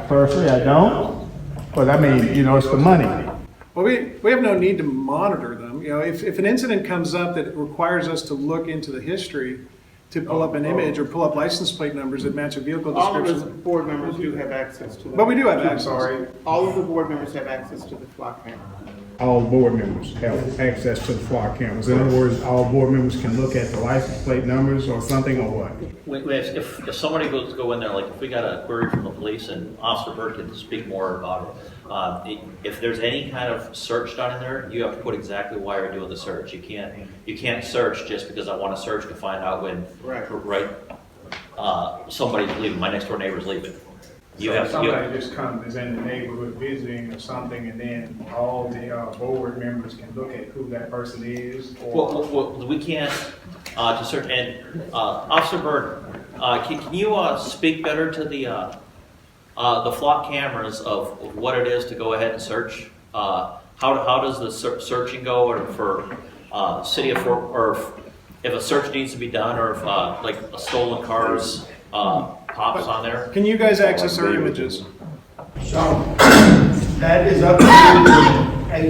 don't. But I mean, it's the money. Well, we have no need to monitor them. If an incident comes up that requires us to look into the history to pull up an image or pull up license plate numbers that match a vehicle All of the description. board members do have access to them. But we do have I'm access. sorry, all of the board members have access to the flock camera. All board members have access to the flock cameras. In other words, all board members can look at the license plate numbers or something, or what? If somebody goes to go in there, like if we got a query from the police, and Officer Bird can speak more about it, if there's any kind of search done in there, you have to put exactly why you're doing the search. You can't search just because I want to search to find out when, somebody's leaving, my next door neighbor's leaving. Somebody just comes, is in the neighborhood visiting or something, and then all the board members can look at who that person is? Or Well, we can't, to search, and, Officer Bird, can you, speak better to the flock cameras of what it is to go ahead and search? How does the searching go, or for, city of Fort, or if a search needs to be done, or if, like a stolen cars, pops on there? Can you guys access our images? So, that is up to the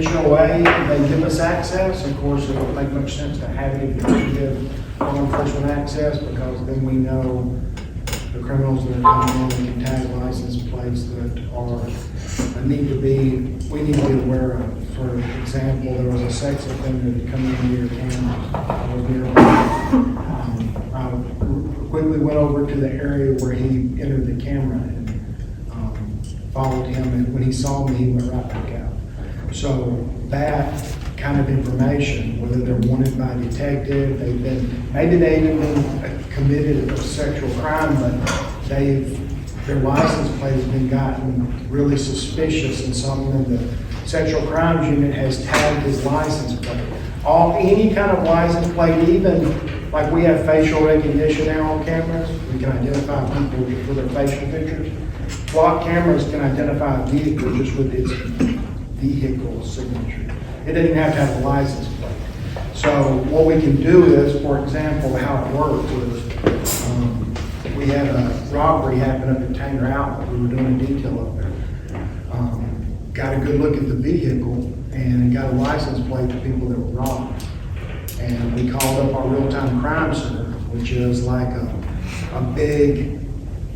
HOA, they give us access. Of course, it don't make much sense to have it if we give law enforcement access, because then we know the criminals that are coming in and can tag license plates that we need to be aware of. For example, there was a sex offender that come into your camera. I was nearby. I quickly went over to the area where he entered the camera and followed him, and when he saw me, he went right back out. So that kind of information, whether they're wanted by a detective, maybe they've been committed a sexual crime, but their license plate has been gotten really suspicious, and something in the sexual crimes unit has tagged his license plate. Any kind of license plate, even like we have facial recognition now on cameras, we can identify people with their facial pictures. Flock cameras can identify a vehicle just with its vehicle signature. It doesn't have to have a license plate. So what we can do is, for example, how it works is, we had a robbery happen up at Tanger Outlet. We were doing a detail up there. Got a good look at the vehicle and got a license plate to people that were robbed. And we called up our real-time crime center, which is like a big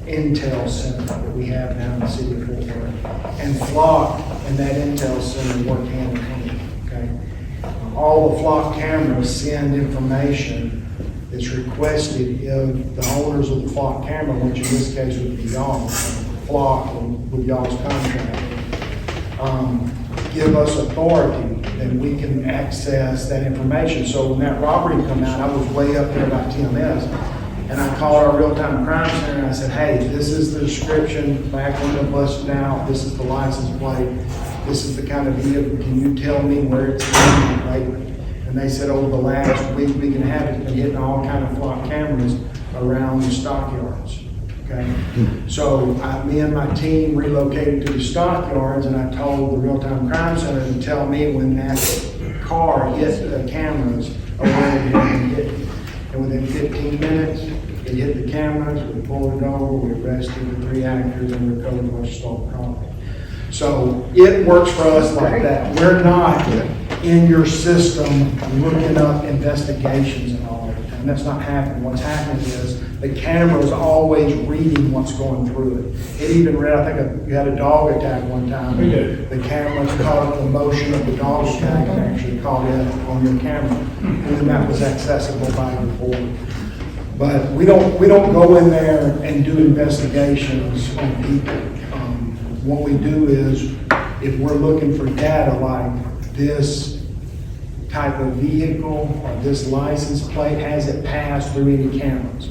intel center that we have now in the city of Fort Worth. And Flock and that intel center work hand in hand, okay? All the Flock cameras send information that's requested if the owners of the Flock camera, which in this case would be y'all, Flock with y'all's contract, give us authority, then we can access that information. So when that robbery come out, I was way up there by TMS, and I called our real-time crime center and I said, hey, this is the description, back window busted out, this is the license plate, this is the kind of vehicle, can you tell me where it's been lately? And they said over the last week and a half, it's been hitting all kind of Flock cameras around the stockyards. Okay, so me and my team relocated to the stockyards, and I told the real-time crime center to tell me when that car hit the cameras or when it had been hit. And within 15 minutes, it hit the cameras, we pulled it over, we arrested the 3 actors and recovered much stolen property. So it works for us like that. We're not in your system looking up investigations and all that. And that's not happening. What's happening is the camera is always reading what's going through it. It even read, I think you had a dog attack one time. We did. The camera's caught the motion of the dog attack and actually caught it on your camera. And then that was accessible by your board. But we don't go in there and do investigations on people. What we do is, if we're looking for data like this type of vehicle or this license plate, has it passed through any cameras?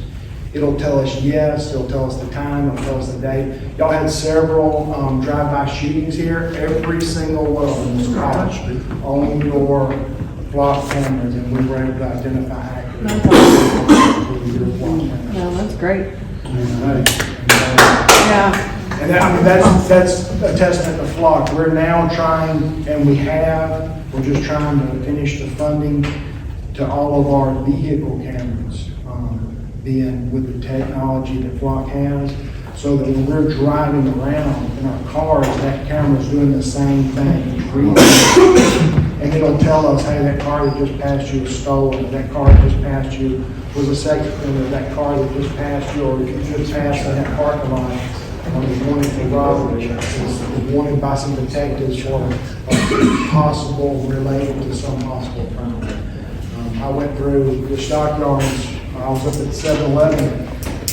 It'll tell us yes, it'll tell us the time, it'll tell us the date. Y'all had several drive-by shootings here. Every single one of them was caught on your Flock cameras, and we were able to identify accurately. No, that's great. Yeah. And that, I mean, that's a testament to Flock. We're now trying, and we're just trying to finish the funding to all of our vehicle cameras, being with the technology that Flock has, so that when we're driving around in our cars, that camera's doing the same thing. It's reading. And it'll tell us, hey, that car that just passed you was stolen, that car that just passed you was a sex offender, that car that just passed you, or if you just passed in that parking lot, was wanted for robbery, was wanted by some detectives for a possible, related to some possible crime. I went through the stockyards, I was up at 7-Eleven,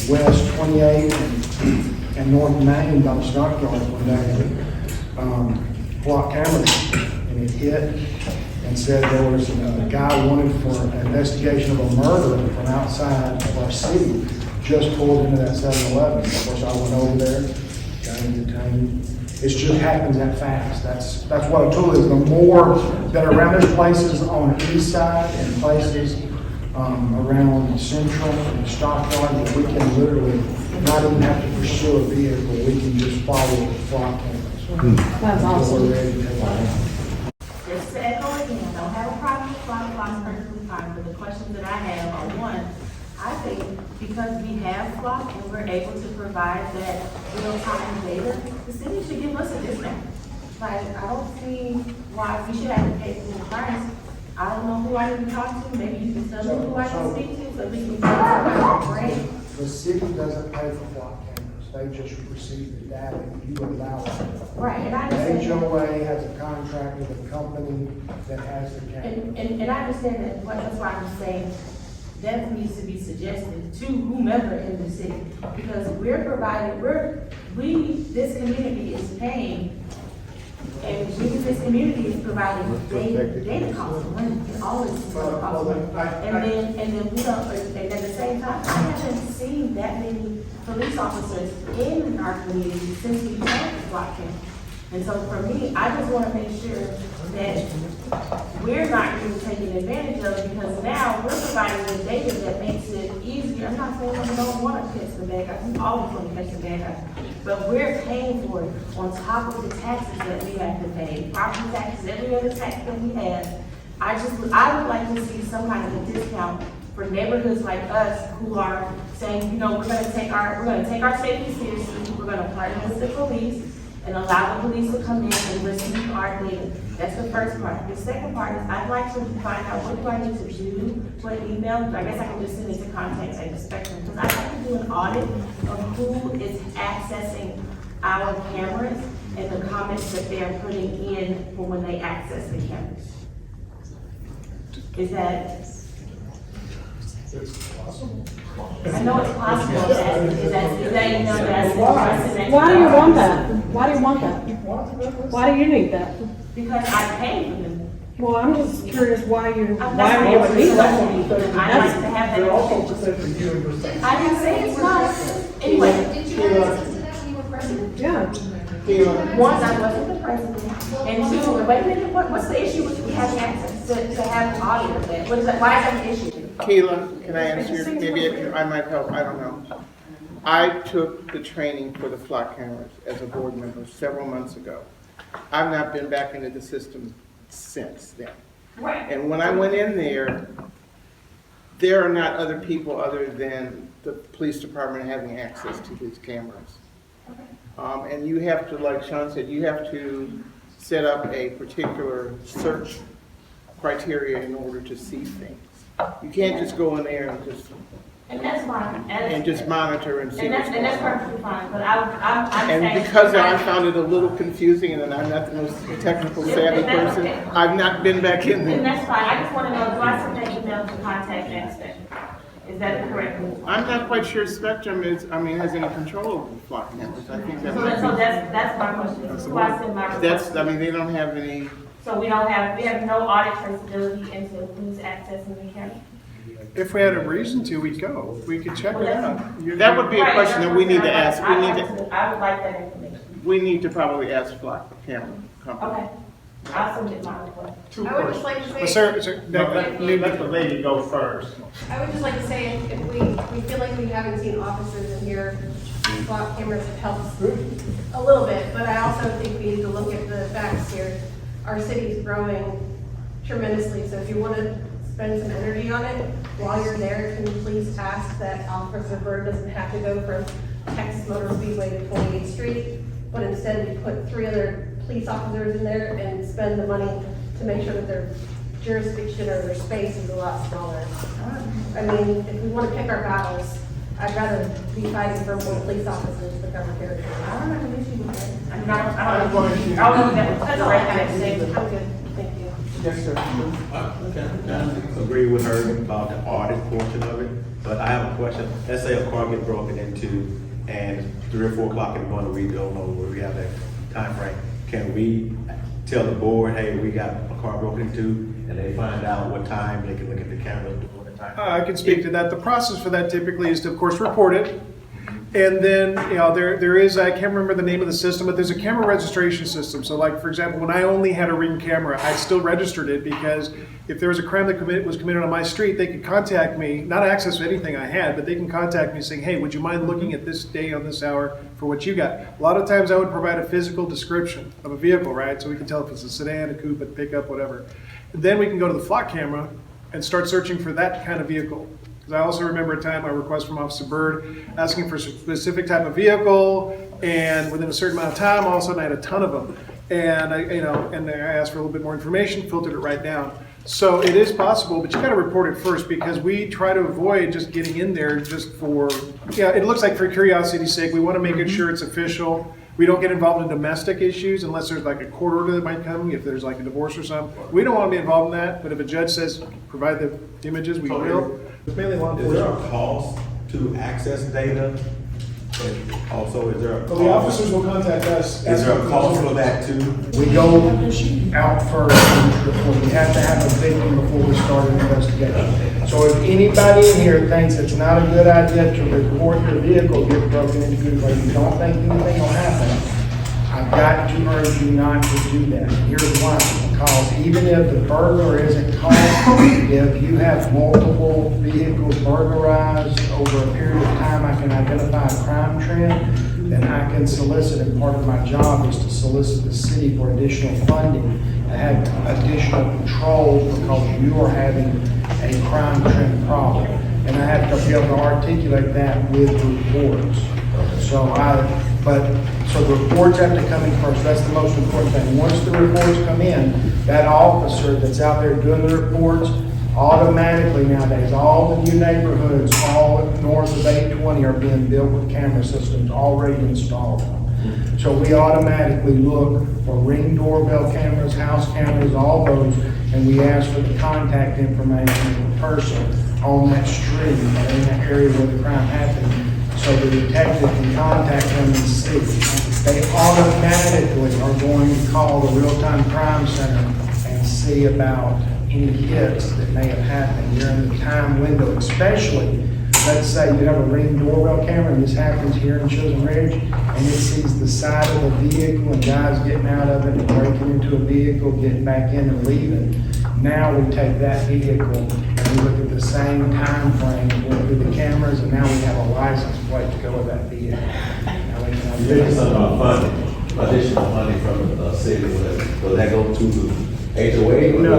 West 28th and North Main by the stockyards one day, block cameras, and it hit and said there was a guy wanted for an investigation of a murder from outside of our city, just pulled into that 7-Eleven. Of course, I went over there, got him detained. It just happens that fast. That's what a tool is. The more that around, there's places on the east side and places around Central and Stockyard that we can literally not even have to pursue a vehicle. We can just follow the flock cameras. That's awesome. We're ready to take off. Just to echo again, I don't have a problem with flock perfectly fine, but the questions that I have are, one, I think because we have flock and we're able to provide that real-time data, the city should give us a discount. Like, I don't see why we should have to pay full price. I don't know who I need to talk to, maybe you can tell me who I can speak to, so we can get somebody brand. The city doesn't pay for flock cameras. They just receive the data that you allow them. Right, and I The understand. HOA has a contract with a company that has the camera. And I understand that, but that's why I'm saying that needs to be suggested to whomever in the city. Because we're providing, this community is paying, and this community is providing data costs, money, it always costs money. And then we don't, and at the same time, I haven't seen that many police officers in our community since we had the block camera. And so for me, I just want to make sure that we're not being taken advantage of, because now we're providing the data that makes it easier. I'm not saying we don't want to catch the bad guys, we always want to catch the bad guys. But we're paying for it on top of the taxes that we have to pay, property taxes, every other tax that we have. I would like to see some kind of a discount for neighborhoods like us who are saying, you know, we're gonna take our safety seriously, we're gonna partner with the police and allow the police to come in and receive our data. That's the first part. The second part is I'd like to find out what do I need to do for an email. I guess I can just send it to contacts at the Spectrum, because I'd like to do an audit of who is accessing our cameras and the comments that they're putting in for when they access the cameras. Is that? It's possible. I know it's possible. Is that you know that's Why do you want that? Why do you want that? Why do you need that? Because I pay for them. Well, I'm just curious why you would need that. I'd like to have They're that. also for you and your safety. I didn't say it's not. Anyway. Did you have access to that when you were president? Yeah. One, I wasn't the president, and two, wait a minute, what's the issue with we having access to have an audit of that? What is that, why is that an issue? Kayla, can I answer your, maybe I might help, I don't know. I took the training for the flock cameras as a board member several months ago. I've not been back into the system since then. Right. And when I went in there are not other people other than the police department having access to these cameras. And you have to, like Sean said, you have to set up a particular search criteria in order to see things. You can't just go in there and just And that's fine. and just monitor and see And what's that's, going and that's on. perfectly fine, but I'm saying. And because I found it a little confusing and I'm not the most technical savvy person, I've not been back in And there. that's fine, I just wanna know, do I send that email to contact that Spectrum? Is that the correct move? I'm not quite sure Spectrum has any control over the flock cameras. I think that So might so be. that's my question, who I send my request? They don't have any, So we have no audit traceability into who's accessing the camera? If we had a reason to, we'd go. We could check it out. that would be a question that we need to ask. I would like that information. We need to probably ask flock camera company. Okay, I'll submit my request. I would just like to say. Sir, Let the lady go first. I would just like to say, if we feel like we haven't seen officers in here SWAT cameras helps a little bit, but I also think we need to look at the facts here. Our city's growing tremendously, so if you want to spend some energy on it, while you're there, can you please ask that Officer Bird doesn't have to go from Texas Motor Speedway to 28th Street, but instead we put 3 other police officers in there and spend the money to make sure that their jurisdiction or their space is a lot smaller. I mean, if we want to pick our battles, I'd rather be fighting for more police officers to cover territory. I don't have an issue with that. I don't know that's all I have to say. I'm good, thank you. Yes, sir. I agree with her about the audit portion of it, but I have a question. Let's say a car gets broken into and 3 or 4 o'clock in the morning, we don't know where we have that time frame. Can we tell the board, hey, we got a car broken into, and they find out what time, they can look at the cameras during the time? I can speak to that. The process for that typically is to, of course, report it. And then, you know, there is, I can't remember the name of the system, but there's a camera registration system. So like, for example, when I only had a Ring camera, I still registered it because if there was a crime that was committed on my street, they could contact me, not access to anything I had, but they can contact me saying, hey, would you mind looking at this day on this hour for what you got? A lot of times I would provide a physical description of a vehicle, right? So we can tell if it's a sedan, a coupe, a pickup, whatever. Then we can go to the flock camera and start searching for that kind of vehicle. I also remember a time I request from Officer Bird asking for a specific type of vehicle, and within a certain amount of time, all of a sudden I had a ton of them. And I asked for a little bit more information, filtered it right down. So it is possible, but you gotta report it first because we try to avoid just getting in there just for, it looks like for curiosity's sake, we wanna make sure it's official. We don't get involved in domestic issues unless there's like a court order that might come, if there's like a divorce or something. We don't wanna be involved in that, but if a judge says, provide the images, we will. It's mainly law Is there enforcement. a cost to access data? And also, is there a cost? Well, the officers will contact us. Is there a cost for that too? We go out first, we have to have a victim before we start an investigation. So if anybody in here thinks it's not a good idea to report your vehicle get broken into, but you don't think anything will happen, I've got to urge you not to do that. Here's why. Because even if the burglar isn't caught, if you have multiple vehicles burglarized over a period of time, I can identify a crime trend, then I can solicit, and part of my job is to solicit the city for additional funding to have additional control because you are having a crime trend problem. And I have to be able to articulate that with reports. So the reports have to come in first. That's the most important thing. Once the reports come in, that officer that's out there doing the reports, automatically nowadays, all the new neighborhoods, all north of 820 are being built with camera systems already installed. So we automatically look for Ring doorbell cameras, house cameras, all those, and we ask for the contact information of the person on that street or in that area where the crime happened, so the detective can contact them and see. They automatically are going to call the real-time crime center and see about any hits that may have happened during the time window, especially, let's say you have a Ring doorbell camera and this happens here in Chisholm Ridge, and it sees the side of the vehicle and guys getting out of it and breaking into a vehicle, getting back in and leaving. Now we take that vehicle and we look at the same time frame, we look through the cameras, and now we have a license plate to go with that vehicle. Now we can You mentioned something about funding, additional money from the city, will that go to the HOA? No,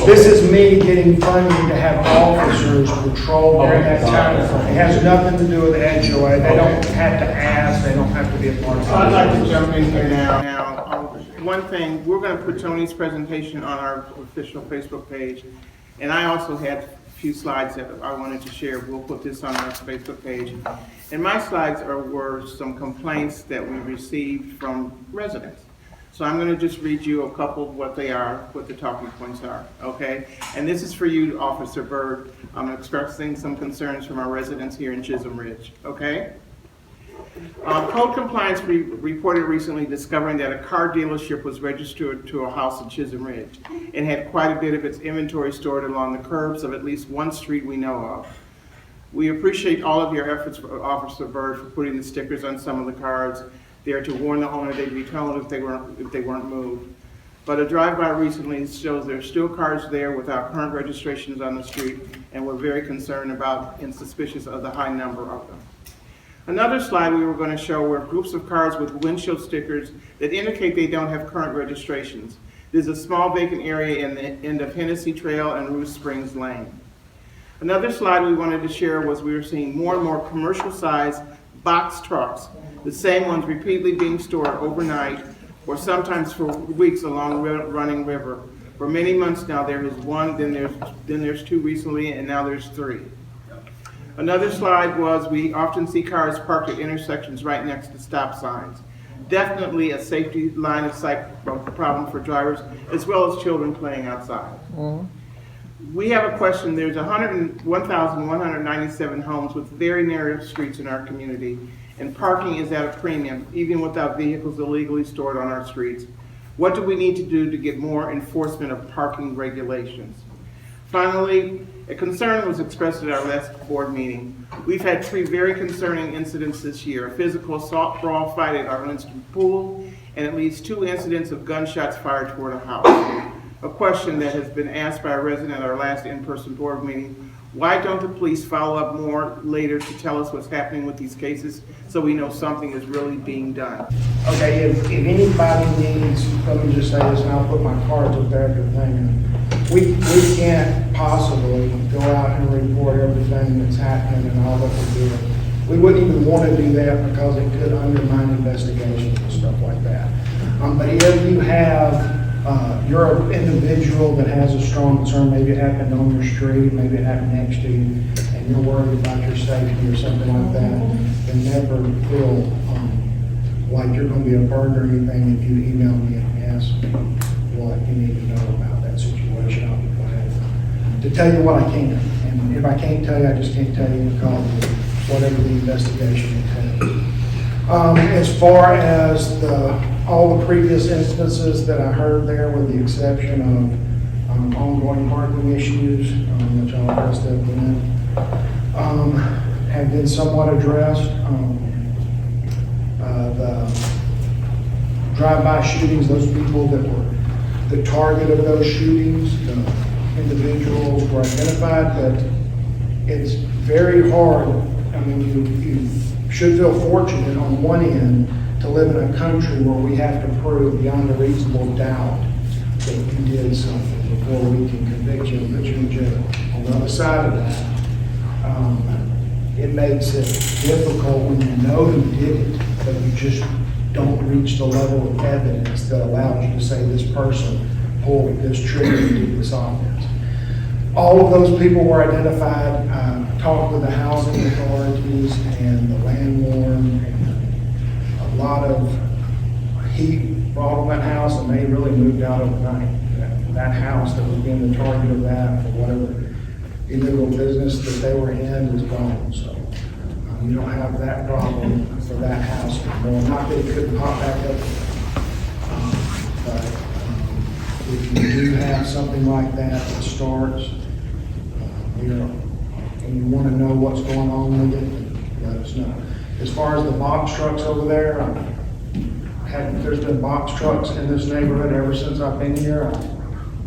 this is me getting funding to have officers patrol during that time frame. It has nothing to do with the HOA. They don't have to ask, they don't have to be a part of it. So I'd like to jump in here now. One thing, we're going to put Tony's presentation on our official Facebook page, and I also had a few slides that I wanted to share. We'll put this on our Facebook page. And my slides were some complaints that we received from residents. So I'm going to just read you a couple of what they are, what the talking points are, okay? And this is for you, Officer Bird. I'm expressing some concerns from our residents here in Chisholm Ridge, okay? Code compliance reported recently discovering that a car dealership was registered to a house in Chisholm Ridge and had quite a bit of its inventory stored along the curbs of at least one street we know of. We appreciate all of your efforts, Officer Bird, for putting the stickers on some of the cars there to warn the owner they'd be told if they weren't moved. but a drive-by recently shows there are still cars there without current registrations on the street, and we're very concerned about and suspicious of the high number of them. Another slide we were going to show were groups of cars with windshield stickers that indicate they don't have current registrations. There's a small vacant area in the end of Hennessy Trail and Ruth Springs Lane. Another slide we wanted to share was we were seeing more and more commercial-sized box trucks, the same ones repeatedly being stored overnight or sometimes for weeks along running river. For many months now, there is one, then there's two recently, and now there's three. Another slide was we often see cars parked at intersections right next to stop signs. Definitely a safety line of sight problem for drivers as well as children playing outside. We have a question. There's 1,197 homes with very narrow streets in our community, and parking is at a premium, even without vehicles illegally stored on our streets. What do we need to do to get more enforcement of parking regulations? Finally, a concern was expressed at our last board meeting. We've had 3 very concerning incidents this year: a physical assault brawl fight at our Linston pool, and at least 2 incidents of gunshots fired toward a house. A question that has been asked by a resident at our last in-person board meeting: why don't the police follow up more later to tell us what's happening with these cases so we know something is really being done? Okay, if anybody needs, let me just say this, and I'll put my cards up there at the thing. We can't possibly go out and report everything that's happening and all that we're doing. We wouldn't even want to do that because it could undermine investigations and stuff like that. But if you have, you're an individual that has a strong concern, maybe it happened on your street, maybe it happened next to you, and you're worried about your safety or something like that, then never feel like you're going to be a burden or anything if you email me and ask what you need to know about that situation. I'll be glad to tell you what I can. And if I can't tell you, I just can't tell you because of whatever the investigation entails. As far as all the previous instances that I heard there, with the exception of ongoing parking issues, which I'll address that in a minute, have been somewhat addressed. The drive-by shootings, those people that were the target of those shootings, the individuals were identified, but it's very hard. I mean, you should feel fortunate on one end to live in a country where we have to prove beyond a reasonable doubt that you did something before we can convict you and put you in jail. On the other side of that, it makes it difficult when you know who did it, but you just don't reach the level of evidence that allows you to say this person pulled this trigger and did this offense. All of those people were identified. Talked with the housing authorities and the landlord, and a lot of heat brought on that house, and they really moved out overnight. That house that was being the target of that, for whatever illegal business that they were in, was gone. So you don't have that problem for that house anymore. Not that it couldn't pop back up, but if you do have something like that starts, and you want to know what's going on with it, let us know. As far as the box trucks over there, there's been box trucks in this neighborhood ever since I've been here.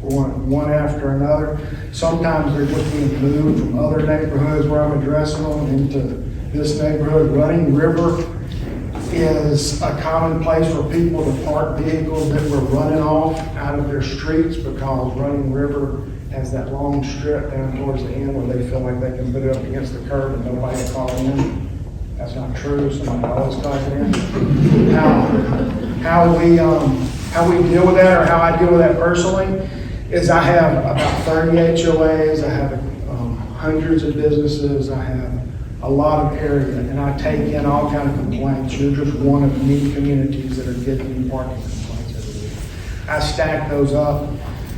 One after another. Sometimes they're just being moved from other neighborhoods where I'm addressing them into this neighborhood. Running River is a common place for people to park vehicles that were running off out of their streets, because Running River has that long strip down towards the end where they feel like they can put it up against the curb and nobody will call in. That's not true. Somebody always calls in. How we deal with that, or how I deal with that personally, is I have about 30 HOAs. I have hundreds of businesses. I have a lot of area, and I take in all kinds of complaints. You're just one of many communities that are getting parking complaints every week. I stack those up,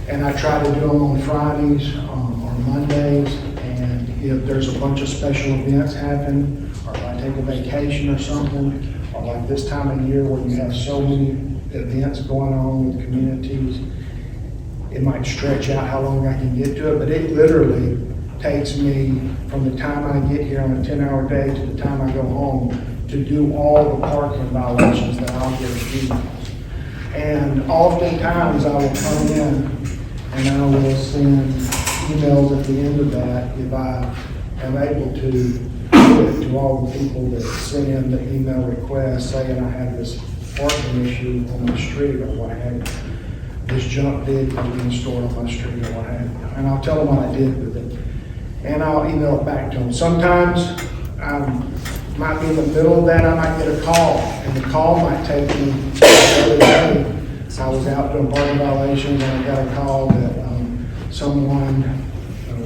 and I try to do them on Fridays or Mondays. And if there's a bunch of special events happen, or if I take a vacation or something, or like this time of year where you have so many events going on with communities, it might stretch out how long I can get to it, but it literally takes me from the time I get here on a 10-hour day to the time I go home to do all the parking violations that I'll get emails. And oftentimes I will come in and I will send emails at the end of that if I am able to do it to all the people that send in the email request saying I have this parking issue on my street or what have you. This junk vehicle being stored on my street or what have you. And I'll tell them what I did with it. And I'll email it back to them. Sometimes might be in the middle of that, I might get a call, and the call might take me the other day. I was out doing parking violations, and I got a call that someone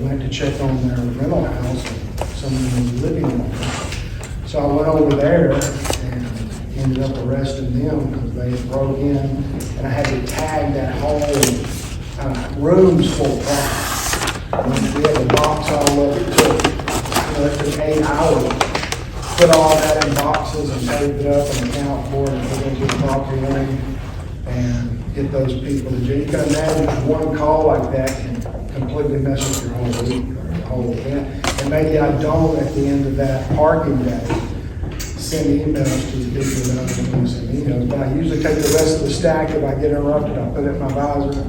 went to check on their rental house, and someone was living in it. So I went over there and ended up arresting them because they had broke in, and I had to tag that whole rooms full of property. We had a box all up. It took 8 hours. Put all that in boxes and taped it up and account for it and put it into the property line and get those people to jail. You can imagine just one call like that can completely mess up your whole week or your whole event. And maybe I don't at the end of that parking day send emails to the people that I'm going to send emails. But I usually take the rest of the stack. If I get interrupted, I put it in my visor.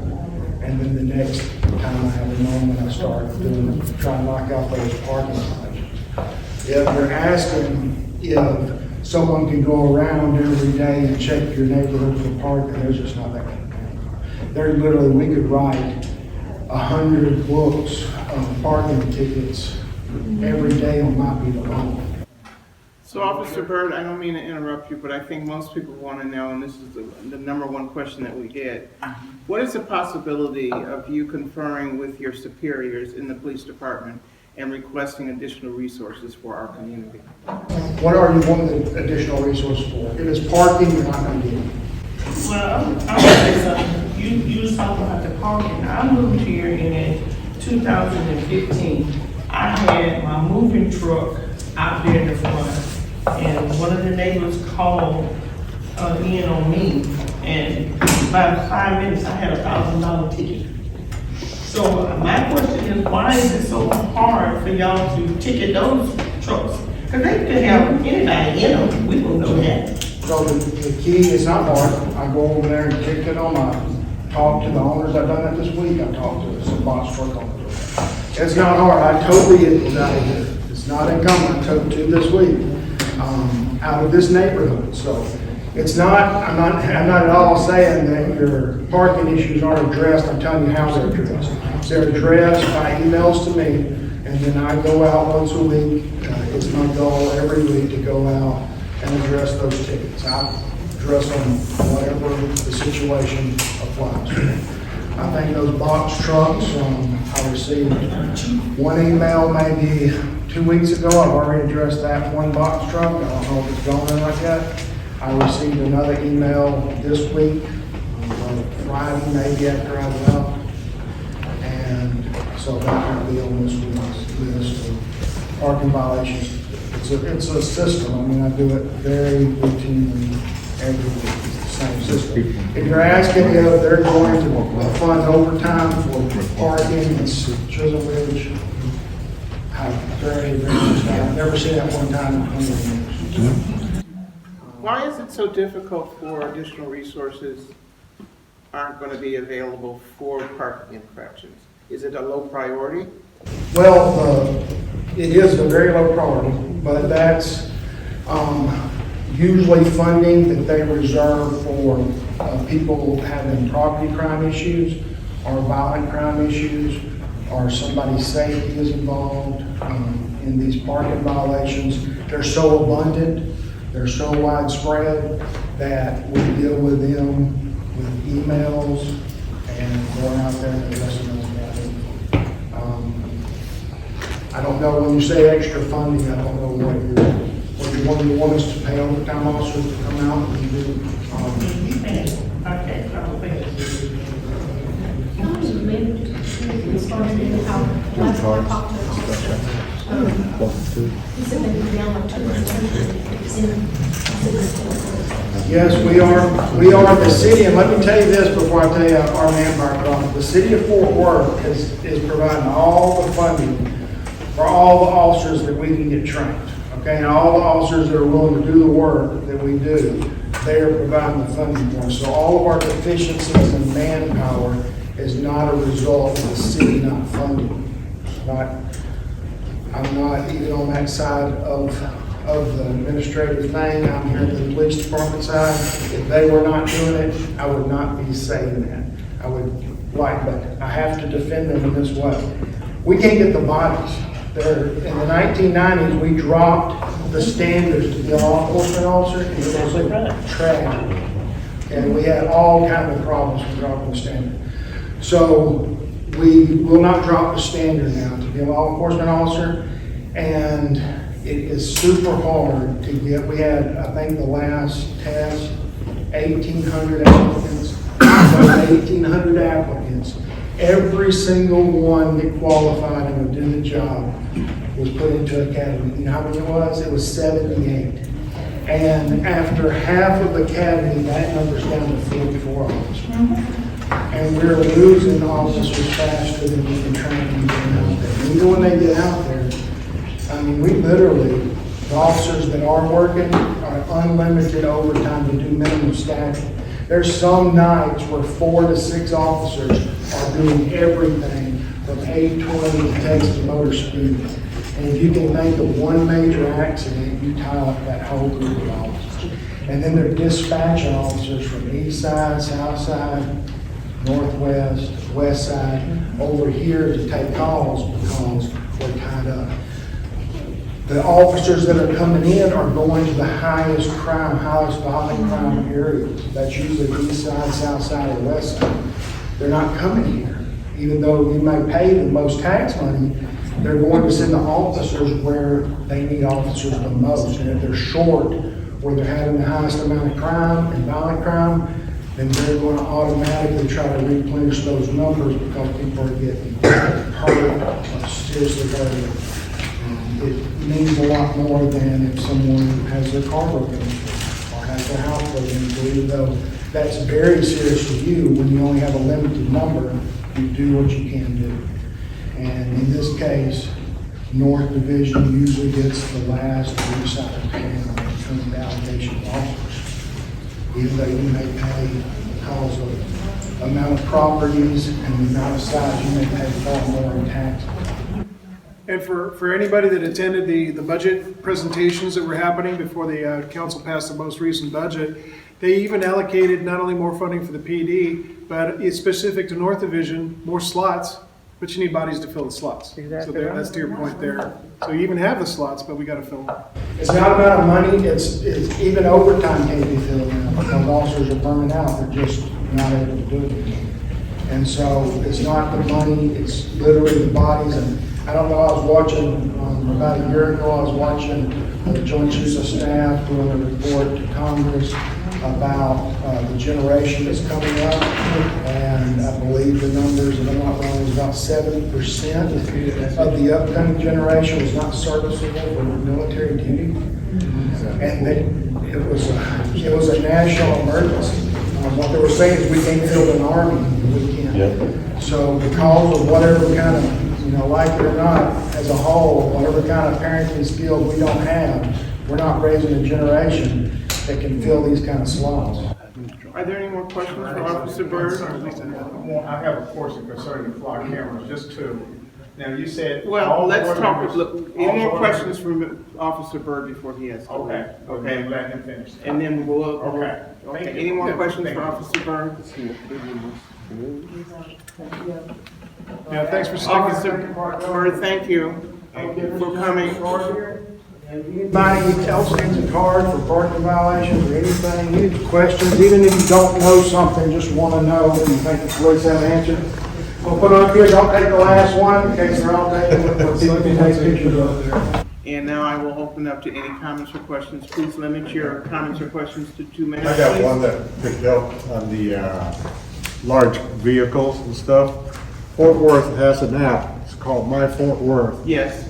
And then the next time I have a moment, I start try to knock out those parking violations. If you're asking if someone can go around every day and check your neighborhood for parking, there's just not that kind of thing. There literally, we could write 100 books of parking tickets every day on my people alone. So Officer Byrd, I don't mean to interrupt you, but I think most people want to know, and this is the number one question that we get, what is the possibility of you conferring with your superiors in the police department and requesting additional resources for our community? What are you wanting the additional resource for? If it's parking, you're not going to get it. Well, I'm gonna say something. You was talking about the parking. I moved here in 2015. I had my moving truck out there in the front, and one of the neighbors called in on me, and about 5 minutes, I had a $1,000 ticket. So my question is, why is it so hard for y'all to ticket those trucks? Because they could have anybody in them, we don't know that. So the key is not hard. I go over there and ticket it online, talk to the owners. I've done it this week. I talked to some box truck owners. It's not hard. I totally get it out of here. It's not incumbent. I took 2 this week out of this neighborhood. So it's not, I'm not at all saying that your parking issues aren't addressed. I'm telling you how they're addressed. They're addressed by emails to me, and then I go out once a week. It's my goal every week to go out and address those tickets. I address them whatever the situation applies. I think those box trucks, I received one email maybe 2 weeks ago. I've already addressed that one box truck. I don't know if it's gone or not yet. I received another email this week, Friday maybe after I left. And so that will be on this week's list of parking violations. It's a system. I mean, I do it very routinely every week. It's the same system. If you're asking if they're going to fund overtime for parking in Chisholm Ridge, I've never seen that one time in 100 years. Why is it so difficult for additional resources aren't going to be available for parking infractions? Is it a low priority? Well, it is a very low priority, but that's usually funding that they reserve for people having property crime issues or violent crime issues, or somebody's safety is involved in these parking violations. They're so abundant, they're so widespread that we deal with them with emails and going out there and addressing those matters. I don't know, when you say extra funding, I don't know what you want us to pay overtime officers to come out and do. Yes, we are the city, and let me tell you this before I tell you our manpower problem. The city of Fort Worth is providing all the funding for all the officers that we can get trained. Okay, and all the officers that are willing to do the work that we do, they are providing the funding for us. So all of our deficiencies in manpower is not a result of the city not funding. I'm not even on that side of the administrative thing. I'm here at the police department side. If they were not doing it, I would not be saying that. I would like, but I have to defend them in this way. We can't get the bodies. In the 1990s, we dropped the standards to be a law enforcement officer, and it was a tragedy. And we had all kinds of problems with dropping the standard. So we will not drop the standard now to be a law enforcement officer, and it is super hard to get. We had, I think, the last test, 1,800 applicants. Those 1,800 applicants, every single one that qualified and would do the job was put into academy. You know how many it was? It was 78. And after half of the academy, that number's down to 44 officers. And we're losing officers faster than we can train them to get out there. And even when they get out there, I mean, we literally, the officers that are working are unlimited overtime to do minimum staffing. There's some nights where 4 to 6 officers are doing everything from 820 to takes to motor speed. And if you can think of one major accident, you tie up that whole group of officers. And then they're dispatching officers from east side, south side, northwest, west side, over here to take calls because we're tied up. The officers that are coming in are going to the highest crime, highest violent crime areas. That's usually the east side, south side, or west side. They're not coming here. Even though we may pay the most tax money, they're going to send the officers where they need officers the most. And if they're short, where they're having the highest amount of crime and violent crime, then they're going to automatically try to replenish those numbers because people are getting hurt or seriously hurt. It means a lot more than if someone has their car broken into or has their house broken into. Even though that's very serious to you, when you only have a limited number, you do what you can do. And in this case, North Division usually gets the last recycled can when it comes to allocation of officers. Even though you may pay because of the amount of properties and the amount of size, you may pay far more in taxes. And for anybody that attended the budget presentations that were happening before the council passed the most recent budget, they even allocated not only more funding for the PD, but it's specific to North Division, more slots, but you need bodies to fill the slots. Exactly. So that's to your point there. So you even have the slots, but we got to fill them. It's not amount of money, it's even overtime can't be filled now because officers are burning out, they're just not able to do it. And so it's not the money, it's literally the bodies. And I don't know, I was watching, about a year ago, I was watching the Joint Chiefs of Staff doing a report to Congress about the generation that's coming up. And I believe the numbers, if I'm not wrong, is about 70% of the upcoming generation was not serviceable for military duty. And it was a national emergency. What they were saying is we can't field an army, we can't. Yep. So because of whatever kind of, like it or not, as a whole, whatever kind of parenting skills we don't have, we're not raising a generation that can fill these kind of slots. Are there any more questions for Officer Byrd? I have a question concerning the flock cameras, just two. Now, you said. Well, let's talk, any more questions from Officer Byrd before he has to leave? Okay. Okay. Let him finish. And then we'll. Okay. Okay, any more questions for Officer Byrd? Yeah, thanks for sticking. Officer Byrd, thank you for coming. Anybody else needs a card for parking violations or anything, any questions, even if you don't know something, just want to know, and you think the police have an answer, we'll put it up here, don't take the last one, in case they're all taken, we'll take pictures of it. And now I will open up to any comments or questions. Please limit your comments or questions to 2 minutes. I got please. one that picked up on the large vehicles and stuff. Fort Worth has an app, it's called My Fort Worth. Yes.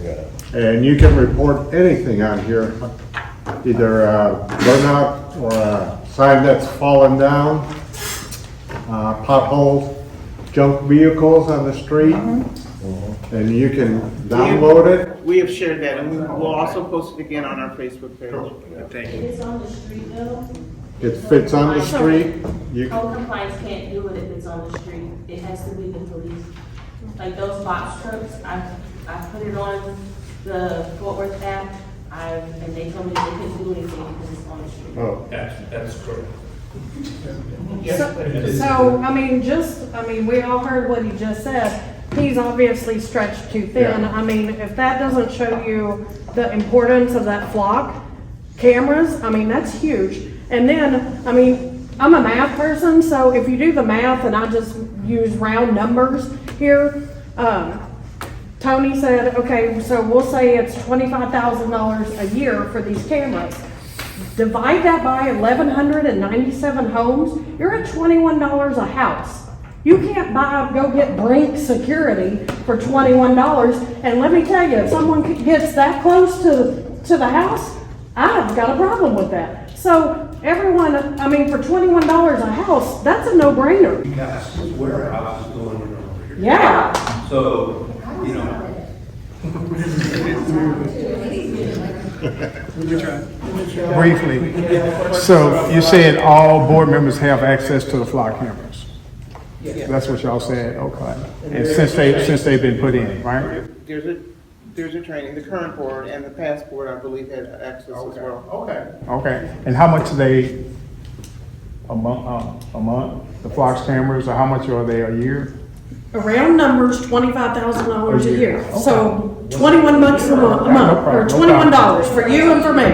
And you can report anything on here, either burnout or a sign that's fallen down, potholes, junk vehicles on the street, and you can download it. We have shared that, and we'll also post it again on our Facebook page. Thank you. It's on the street though? It fits on the street, you, Code compliance can't do it if it's on the street. It has to be the police. Like those box trucks, I put it on the Fort Worth app, and they told me they couldn't do anything because it's on the street. oh. That's correct. So, I mean, we all heard what he just said. He's obviously stretched too thin. Yeah. I mean, if that doesn't show you the importance of that flock, cameras, I mean, that's huge. And then, I mean, I'm a math person, so if you do the math and I just use round numbers here, Tony said, okay, so we'll say it's $25,000 a year for these cameras. Divide that by 1,197 homes, you're at $21 a house. You can't go get Brink security for $21. And let me tell you, if someone gets that close to the house, I've got a problem with that. So everyone, I mean, for $21 a house, that's a no-brainer. You got warehouses going on over here. Yeah. So, you know. Briefly, so you said all board members have access to the flock cameras? That's what y'all said, okay. And since they've been put in, right? There's a training, the current board and the past board, I believe, had access as well. Okay. Okay, and how much are they a month, the Fox cameras, or how much are they a year? Around numbers, $25,000 a year. So 21 bucks a month, or $21 for you and for me.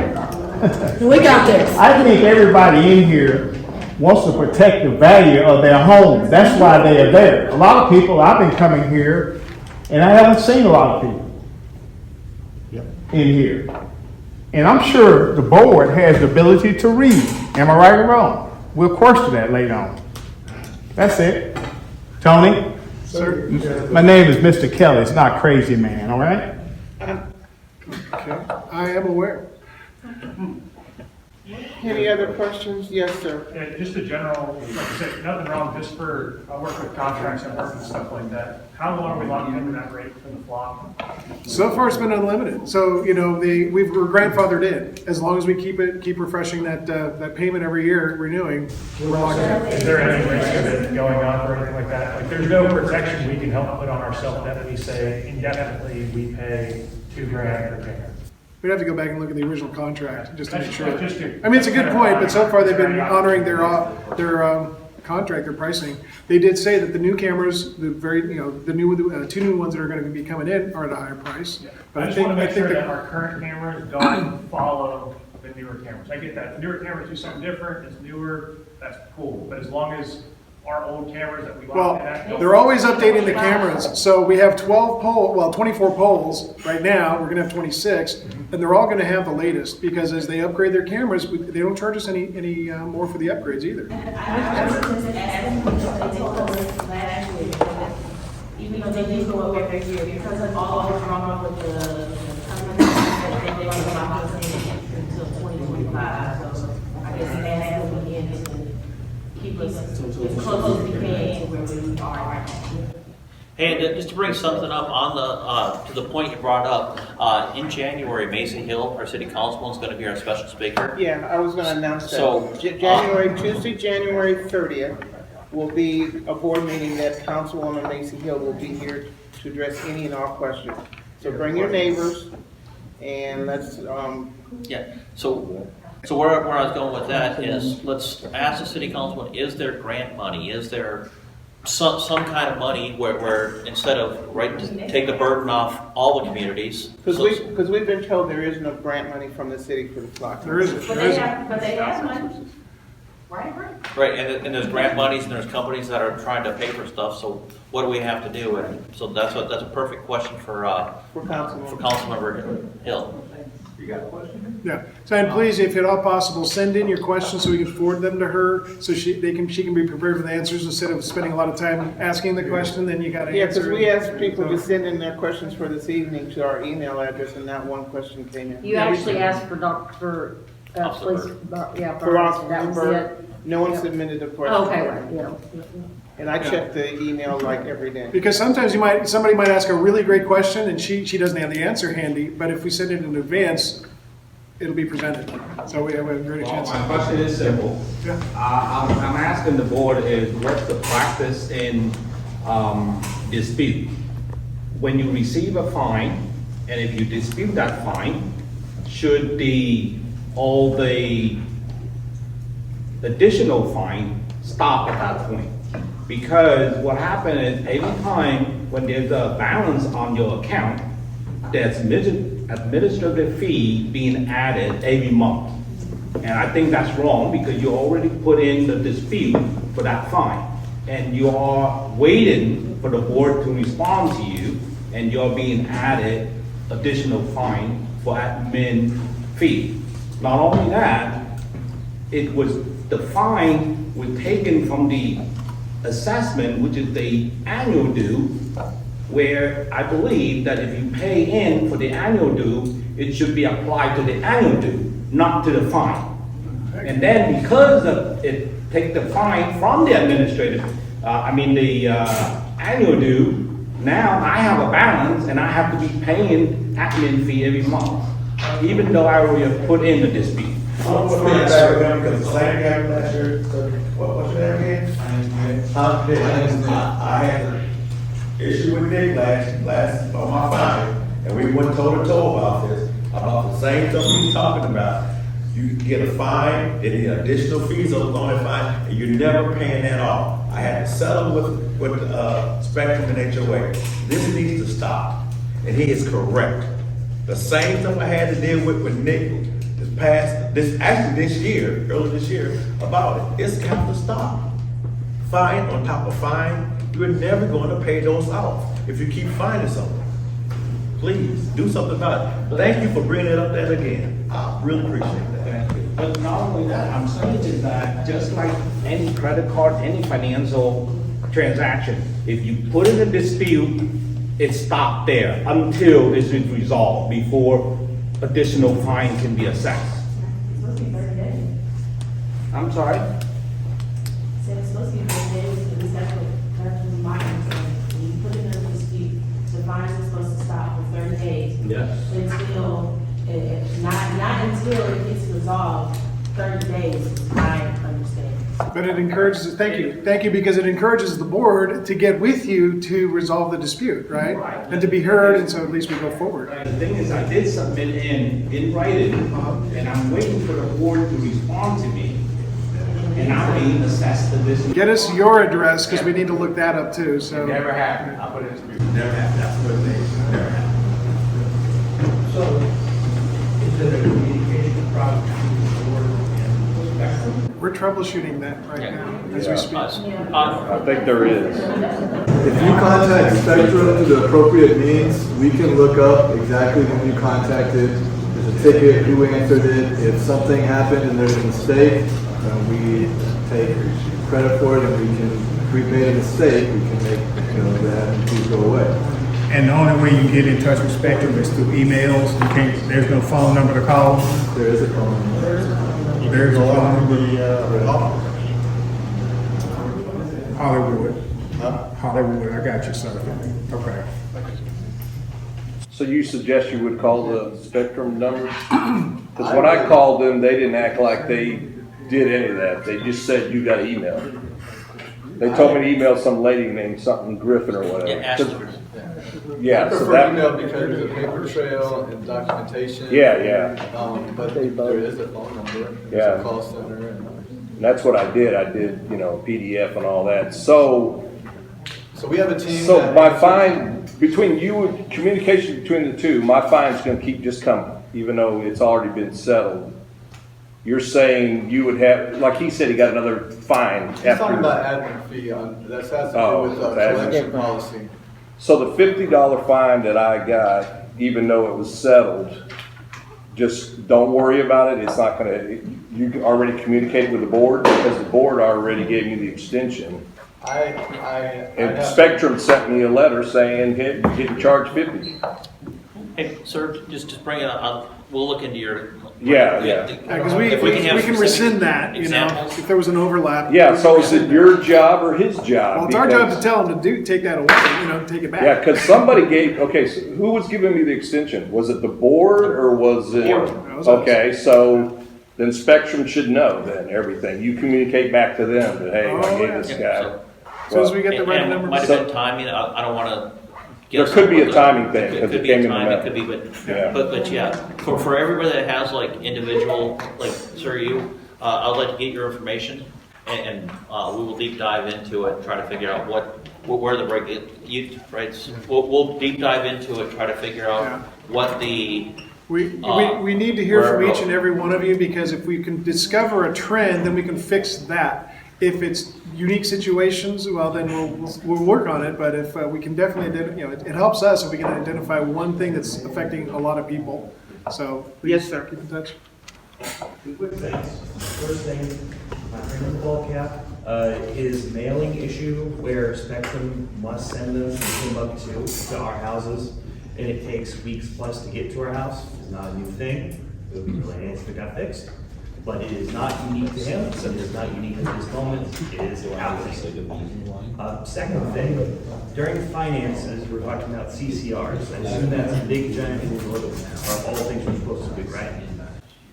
We got this. I think everybody in here wants to protect the value of their home. That's why they are there. A lot of people, I've been coming here, and I haven't seen a lot of people in here. And I'm sure the board has the ability to read. Am I right or wrong? We'll question that later on. That's it. Tony? Sir? My name is Mr. Kelly. It's not Crazy Man, all right? Okay. I am aware. Any other questions? Yes, sir. Yeah, just a general, like I said, nothing wrong, just for, I work with contracts and work and stuff like that. How long are we locking in that rate for the flock? So far, it's been unlimited. So, you know, we're grandfathered in. As long as we keep refreshing that payment every year, renewing, we're locked in. Is there any risk of it going up or anything like that? Like, there's no protection we can help put on ourselves that we say indefinitely we pay $2,000 per camera. We'd have to go back and look at the original contract just to make sure. Just to- I mean, it's a good point, but so far they've been honoring their contract, their pricing. They did say that the new cameras, the two new ones that are going to be coming in are at a higher price. But I just want to make sure that our current cameras don't follow the newer cameras. I get that. The newer cameras do something different. It's newer. That's cool. But as long as our old cameras that we locked in at. They're always updating the cameras. So we have 24 poles right now. We're going to have 26, and they're all going to have the latest because as they upgrade their cameras, they don't charge us any more for the upgrades either. I was just asking because they told us last year, even though they did go up every year, because of all the drama with they were going to lock us in until 2025. So I guess they asked them again to keep us as close as we can to where we are right now. Hey, and just to bring something up on the, to the point you brought up, in January, Macy Hill, our city councilman, is going to be our special speaker. Yeah, I was going to announce that. So, Tuesday, January 30th will be a board meeting that Councilwoman Macy Hill will be here to address any and all questions. So bring your neighbors and let's, Yeah, so where I was going with that is, let's ask the city councilman, is there grant money? Is there some kind of money where instead of, take the burden off all the communities? because we've been told there is no grant money from the city for the flock. There isn't. But they have money. Right. Right, and there's grant monies and there's companies that are trying to pay for stuff, so what do we have to do? And so that's a perfect question for Councilmember Hill. You got a question? Yeah. So and please, if at all possible, send in your questions so we can forward them to her so she can be prepared with answers instead of spending a lot of time asking the question. Then you got to Yeah, answer. because we asked people to send in their questions for this evening to our email address, and not one question came in. You actually asked for Dr. Police, yeah, For Burns, that was Burns, it. no one submitted a question. Okay, right, yeah. And I check the email like every day. Because sometimes somebody might ask a really great question and she doesn't have the answer handy, but if we send it in advance, it'll be presented. So we have a great chance. My question is simple. Yeah. I'm asking the board is what's the practice in dispute? When you receive a fine, and if you dispute that fine, should all the additional fine stop at that point? Because what happens is every time when there's a balance on your account, there's administrative fee being added every month. And I think that's wrong because you already put in the dispute for that fine. And you are waiting for the board to respond to you, and you're being added additional fine for admin fee. Not only that, the fine was taken from the assessment, which is the annual due, where I believe that if you pay in for the annual due, it should be applied to the annual due, not to the fine. And then because it take the fine from the annual due, now I have a balance and I have to be paying admin fee every month, even though I already have put in the dispute. Because the same guy last year, what's your name again? I had an issue with Nick last on my fine, and we went toe to toe about this, about the same stuff we talking about. You get a fine, and then additional fees on that fine, and you're never paying that off. I had to settle with Spectrum and HOA. This needs to stop, and he is correct. The same stuff I had to deal with Nick this year, earlier this year, about it. It's got to stop. Fine on top of fine, you're never going to pay those off if you keep finding something. Please, do something about it. Thank you for bringing it up there again. I really appreciate that. But not only that, I'm saying is that just like any credit card, any financial transaction, if you put in a dispute, it stopped there until this is resolved before additional fine can be assessed. It's supposed to be 30 days. I'm sorry? Said it's supposed to be 30 days, at least that's what my understanding. When you put it in a dispute, the fines are supposed to stop for 30 days. Yes. Until, not until it gets resolved, 30 days, is my understanding. But it encourages, thank you, because it encourages the board to get with you to resolve the dispute, right? And to be heard, and so at least we go forward. The thing is, I did submit in writing, and I'm waiting for the board to respond to me. And I'm being assessed to this. Get us your address, because we need to look that up too, so. Never happened. I'll put it in. Never happened. That's what it is. Never happened. So, is it a communication problem between the board and Spectrum? We're troubleshooting that right now, as we speak. I think there is. If you contact Spectrum through the appropriate means, we can look up exactly when you contacted. There's a ticket, who answered it. If something happened and there's a mistake, we take credit for it, and if we made a mistake, we can make that and please go away. And the only way you get in touch with Spectrum is through emails. You can't. There's no phone number to call. There is a phone number. There's a phone number. Hollywood. Hollywood. I got you, sir. Okay. So you suggest you would call the Spectrum numbers? Because when I called them, they didn't act like they did any of that. They just said you got email. They told me to email some lady named something Griffin or whatever. Yeah, Ashton. Yeah, I so prefer that. email because there's a paper trail and documentation. Yeah. But there is a phone number. There's a call center. And that's what I did. I did, PDF and all that. So we have a team. So my fine, between you, communication between the two, my fine's gonna keep just coming, even though it's already been settled. You're saying you would have, like he said, he got another fine He's after. talking about admin fee that has to do with collection policy. So the $50 fine that I got, even though it was settled, just don't worry about it. It's not gonna, you already communicated with the board because the board already gave you the extension. And Spectrum sent me a letter saying, hey, you're getting charged $50. Hey, sir, just bring it up. We'll look into your Yeah, yeah. Because we If we can have can specific rescind that, you know, examples. if there was an overlap. Yeah, so is it your job or his job? Well, it's our job Because- to tell them to take that away, you know, take it back. Yeah, because somebody gave, okay, so who was giving me the extension? Was it the board or was it? Board. That was us. Okay, so then Spectrum should know then everything. You communicate back to them that, hey, I Oh, gave yeah. this Yeah, guy. so- As soon as we get the And right it number. might have been timing, I don't wanna. There guess could be a what timing thing, It 'cause could it be a came in the time, mail. it could be, Yeah. but yeah, for everybody that has like individual, like, sir, you, I'd like to get your information, and we will deep dive into it, try to figure out where the we'll deep dive into it, try to figure out Yeah. what the, We need to hear where- from each and every one of you, because if we can discover a trend, then we can fix that. If it's unique situations, well, then we'll work on it, but if we can definitely, you know, it helps us if we can identify one thing that's affecting a lot of people. So, Yes, sir. keep in touch. Quick things. First thing, my friend with the ball cap, his mailing issue where Spectrum must send them from Timbuktu to our houses, and it takes weeks plus to get to our house, is not a new thing. It would be really nice if it got fixed. But it is not unique to him, so it is not unique at this moment, it is happening. Second thing, during finances, we're talking about CCRs, I assume that's a big giant board of all things we're supposed to do, right?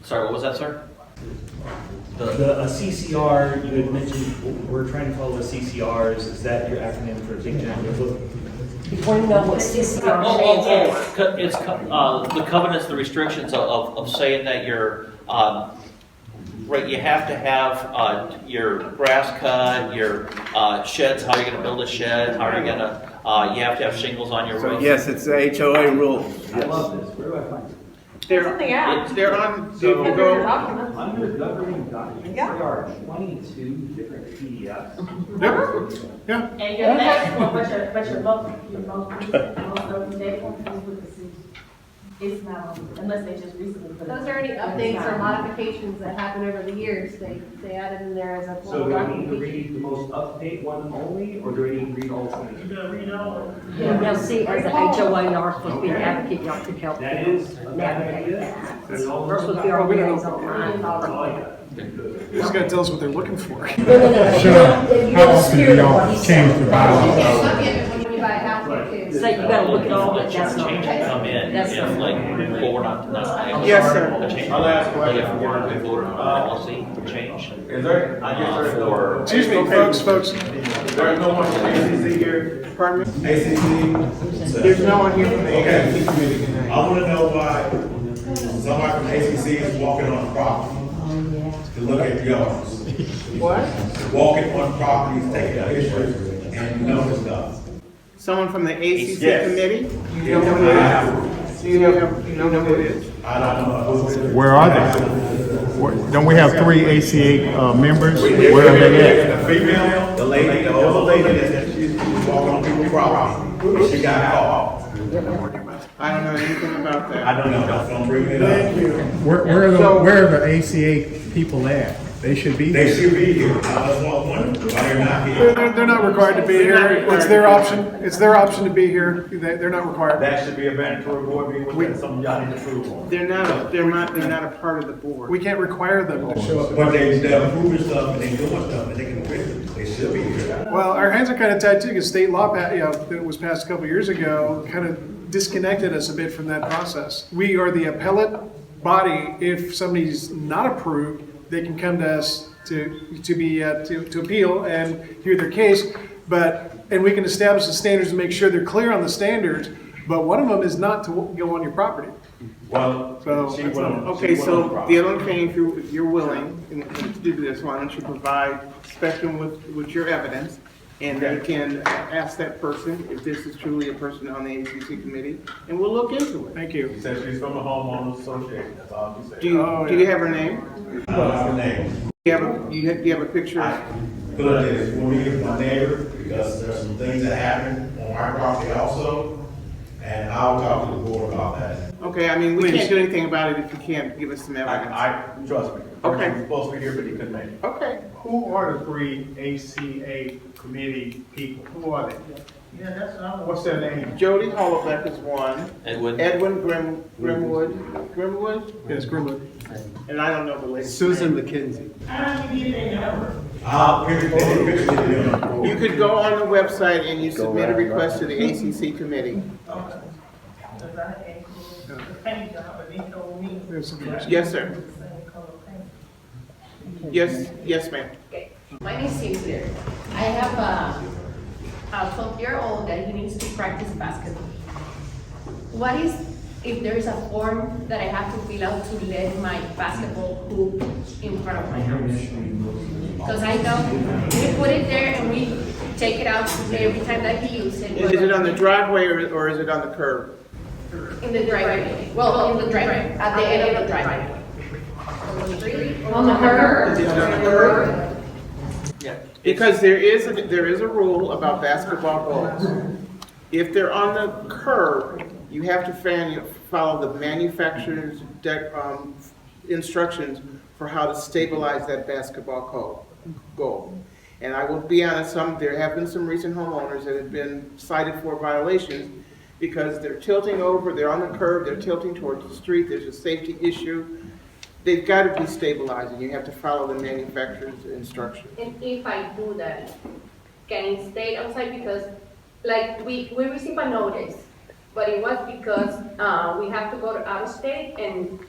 sorry, what was that, sir? A CCR, you had mentioned, we're trying to follow the CCRs, is that your acronym for big giant book? Before you know what CCR stands for. It's, the covenants, the restrictions of saying that you're, right, you have to have, your grass cut, your, sheds, how you're gonna build a shed, how you're gonna, you have to have shingles on your So roof. yes, it's the HOA rules. I love this, where do I find it? It's in the app. They're on, So- if you go, Under governing documents, Yeah. there are 22 different PDFs. Yeah. And your next one, but your most up-to-date one comes with the city. It's not on, unless they just recently put it. Those are any updates or modifications that happen over the years, they added in there as a So full do I need to document. read the most up-to-date one only, or do I need to read all 20? Now, see, as the HOA, you are supposed to be an advocate, y'all could help That is navigate that. That's all. We're supposed to be our We don't know. liaison. You just gotta tell us what they're looking for. No, no, no. Sure. How often do y'all change the You bylaws? can't look at it when you buy a house or two. So you gotta look at all that, that's not. Change it come in, That's if not- like, well, we're not. Yes, sir. A change. My last But if question. we voted on a policy change. Is there, I guess there's For. Excuse me, folks. There's no one from ACC here? pardon me? ACC? There's no one here from the Okay. ACC committee tonight. I wanna know why somebody from ACC is walking on the property to look at yards. What? Walking on properties, taking pictures, and knowing stuff. Someone from the ACC Yes. committee? You Yes, know who it I is? have. You know who it is? I don't know who it is. Where are they? Don't we have 3 ACA members? Where are they at? The female, the lady, the older lady she's walking on people's property. She got caught. I don't know anything about that. I don't know, that's what I'm bringing it up. Where are the ACA people at? They should be They there. should be here. I just want one, why they're not here. They're not required to be here. It's their option. It's their option to be here. They're not required. That should be a mandatory board meeting, with something y'all need to prove on. They're not a part of the board. We can't require them to show up. But they're approving stuff and they doing stuff and they can quit it. They should be here. Well, our hands are kind of tied too, because state law, that was passed a couple years ago, kind of disconnected us a bit from that process. We are the appellate body. If somebody's not approved, they can come to us to appeal and hear their case. And we can establish the standards and make sure they're clear on the standards. But one of them is not to go on your property. Well, So, she went on. Okay, so the other thing, if you're willing to do this, why don't you provide Spectrum with your evidence? And they can ask that person if this is truly a person on the ACC committee, and we'll look into it. Thank you. She said she's from the homeowners association, that's all she said. Do you have her name? What's her name? Do you have a picture? Put it this, when we get my neighbor, because there's some things that happen on my property also, and I'll talk to the board about that. Okay, I mean, we can't do anything about it if you can't give us some evidence. Trust me. Okay. He was supposed to be here, but he couldn't make it. Okay. Who are the 3 ACA committee people? Who are they? Yeah, that's what I'm. What's their name? Jody Hollowbeck is one. Edwin. Grimwood? Yes, Grimwood. And I don't know the lady. Susan McKenzie. I don't give their number. You could go on the website and you submit a request to the ACC committee. Okay. Cause I asked the paint job, and they told me. There's some questions. Yes, sir. Yes, ma'am. Okay. My name is Cynthia. I have a 12-year-old that he needs to practice basketball. What is, if there is a form that I have to fill out to let my basketball hoop in front of my house? Because I know we put it there and we take it out every time that he uses it. Is it on the driveway or is it on the curb? In the driveway. Well, in the driveway, at the end of the driveway. On the curb. Is it on the curb? Yeah. Because there is a rule about basketball goals. If they're on the curb, you have to follow the manufacturer's instructions for how to stabilize that basketball goal. And I will be honest, there have been some recent homeowners that have been cited for violations because they're tilting over, they're on the curb, they're tilting towards the street, there's a safety issue. They've got to be stabilized, and you have to follow the manufacturer's instructions. And if I do that, can it stay outside? Because, like, we received a notice, but it was because we have to go to out of state, and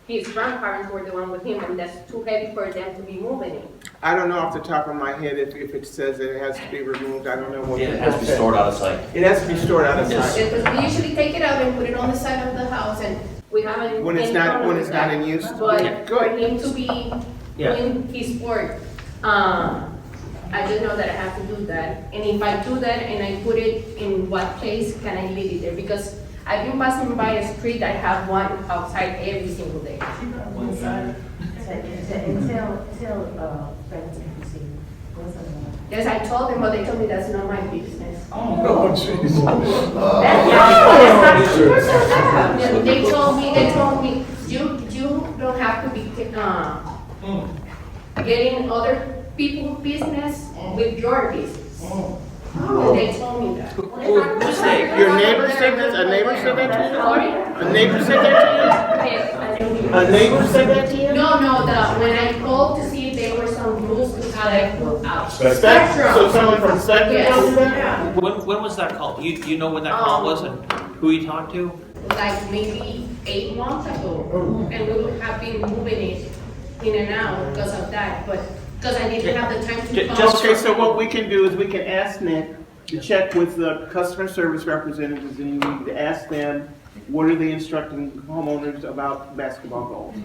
his grandparents were the one with him, and that's too heavy for them to be moving it. I don't know off the top of my head if it says that it has to be removed. I don't know what. It has to be stored out of sight. It has to be stored out of Yes. sight. Because we usually take it out and put it on the side of the house, and we haven't. When it's any not problem with that. in use. But Yeah, for good. him to be doing his work, I just know that I have to do that. And if I do that and I put it in what place can I leave it there? Because I've been passing by a street, I have one outside every single day. Yes, I told them, but they told me that's not my business. Oh, jeez. They told me, you don't have to be, getting other people's business with your business. And they told me that. Who's they? Your neighbor said that? A neighbor said that to you? Sorry? A neighbor said that to you? A neighbor said that to you? No, when I called to see if there were some rules to how they put out. Spectrum. So someone from Spectrum Yes. told you that? When was that call? You know when that call was and who you talked to? Like maybe 8 months ago. And we would have been moving it in and out because of that, but because I didn't have the time to call. Okay, so what we can do is we can ask Nick to check with the customer service representatives and you need to ask them, what are they instructing homeowners about basketball goals?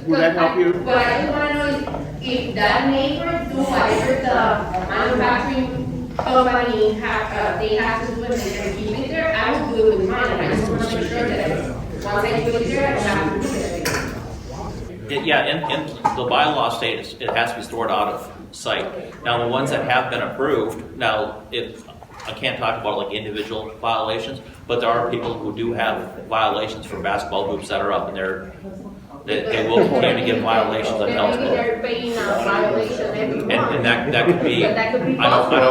Will that help you? What I want to know is if that neighbor do whatever the manufacturing company they have to do and they can keep it there, I will do it with mine. And I just want to make sure that once I put it there, I don't have to do it. Yeah, in the bylaw states it has to be stored out of sight. Now, the ones that have been approved, now, I can't talk about like individual violations, but there are people who do have violations for basketball hoops that are up, and they will continue to get violations on Maybe eligible. they're paying a violation every month. And that could be, But that could be I don't know.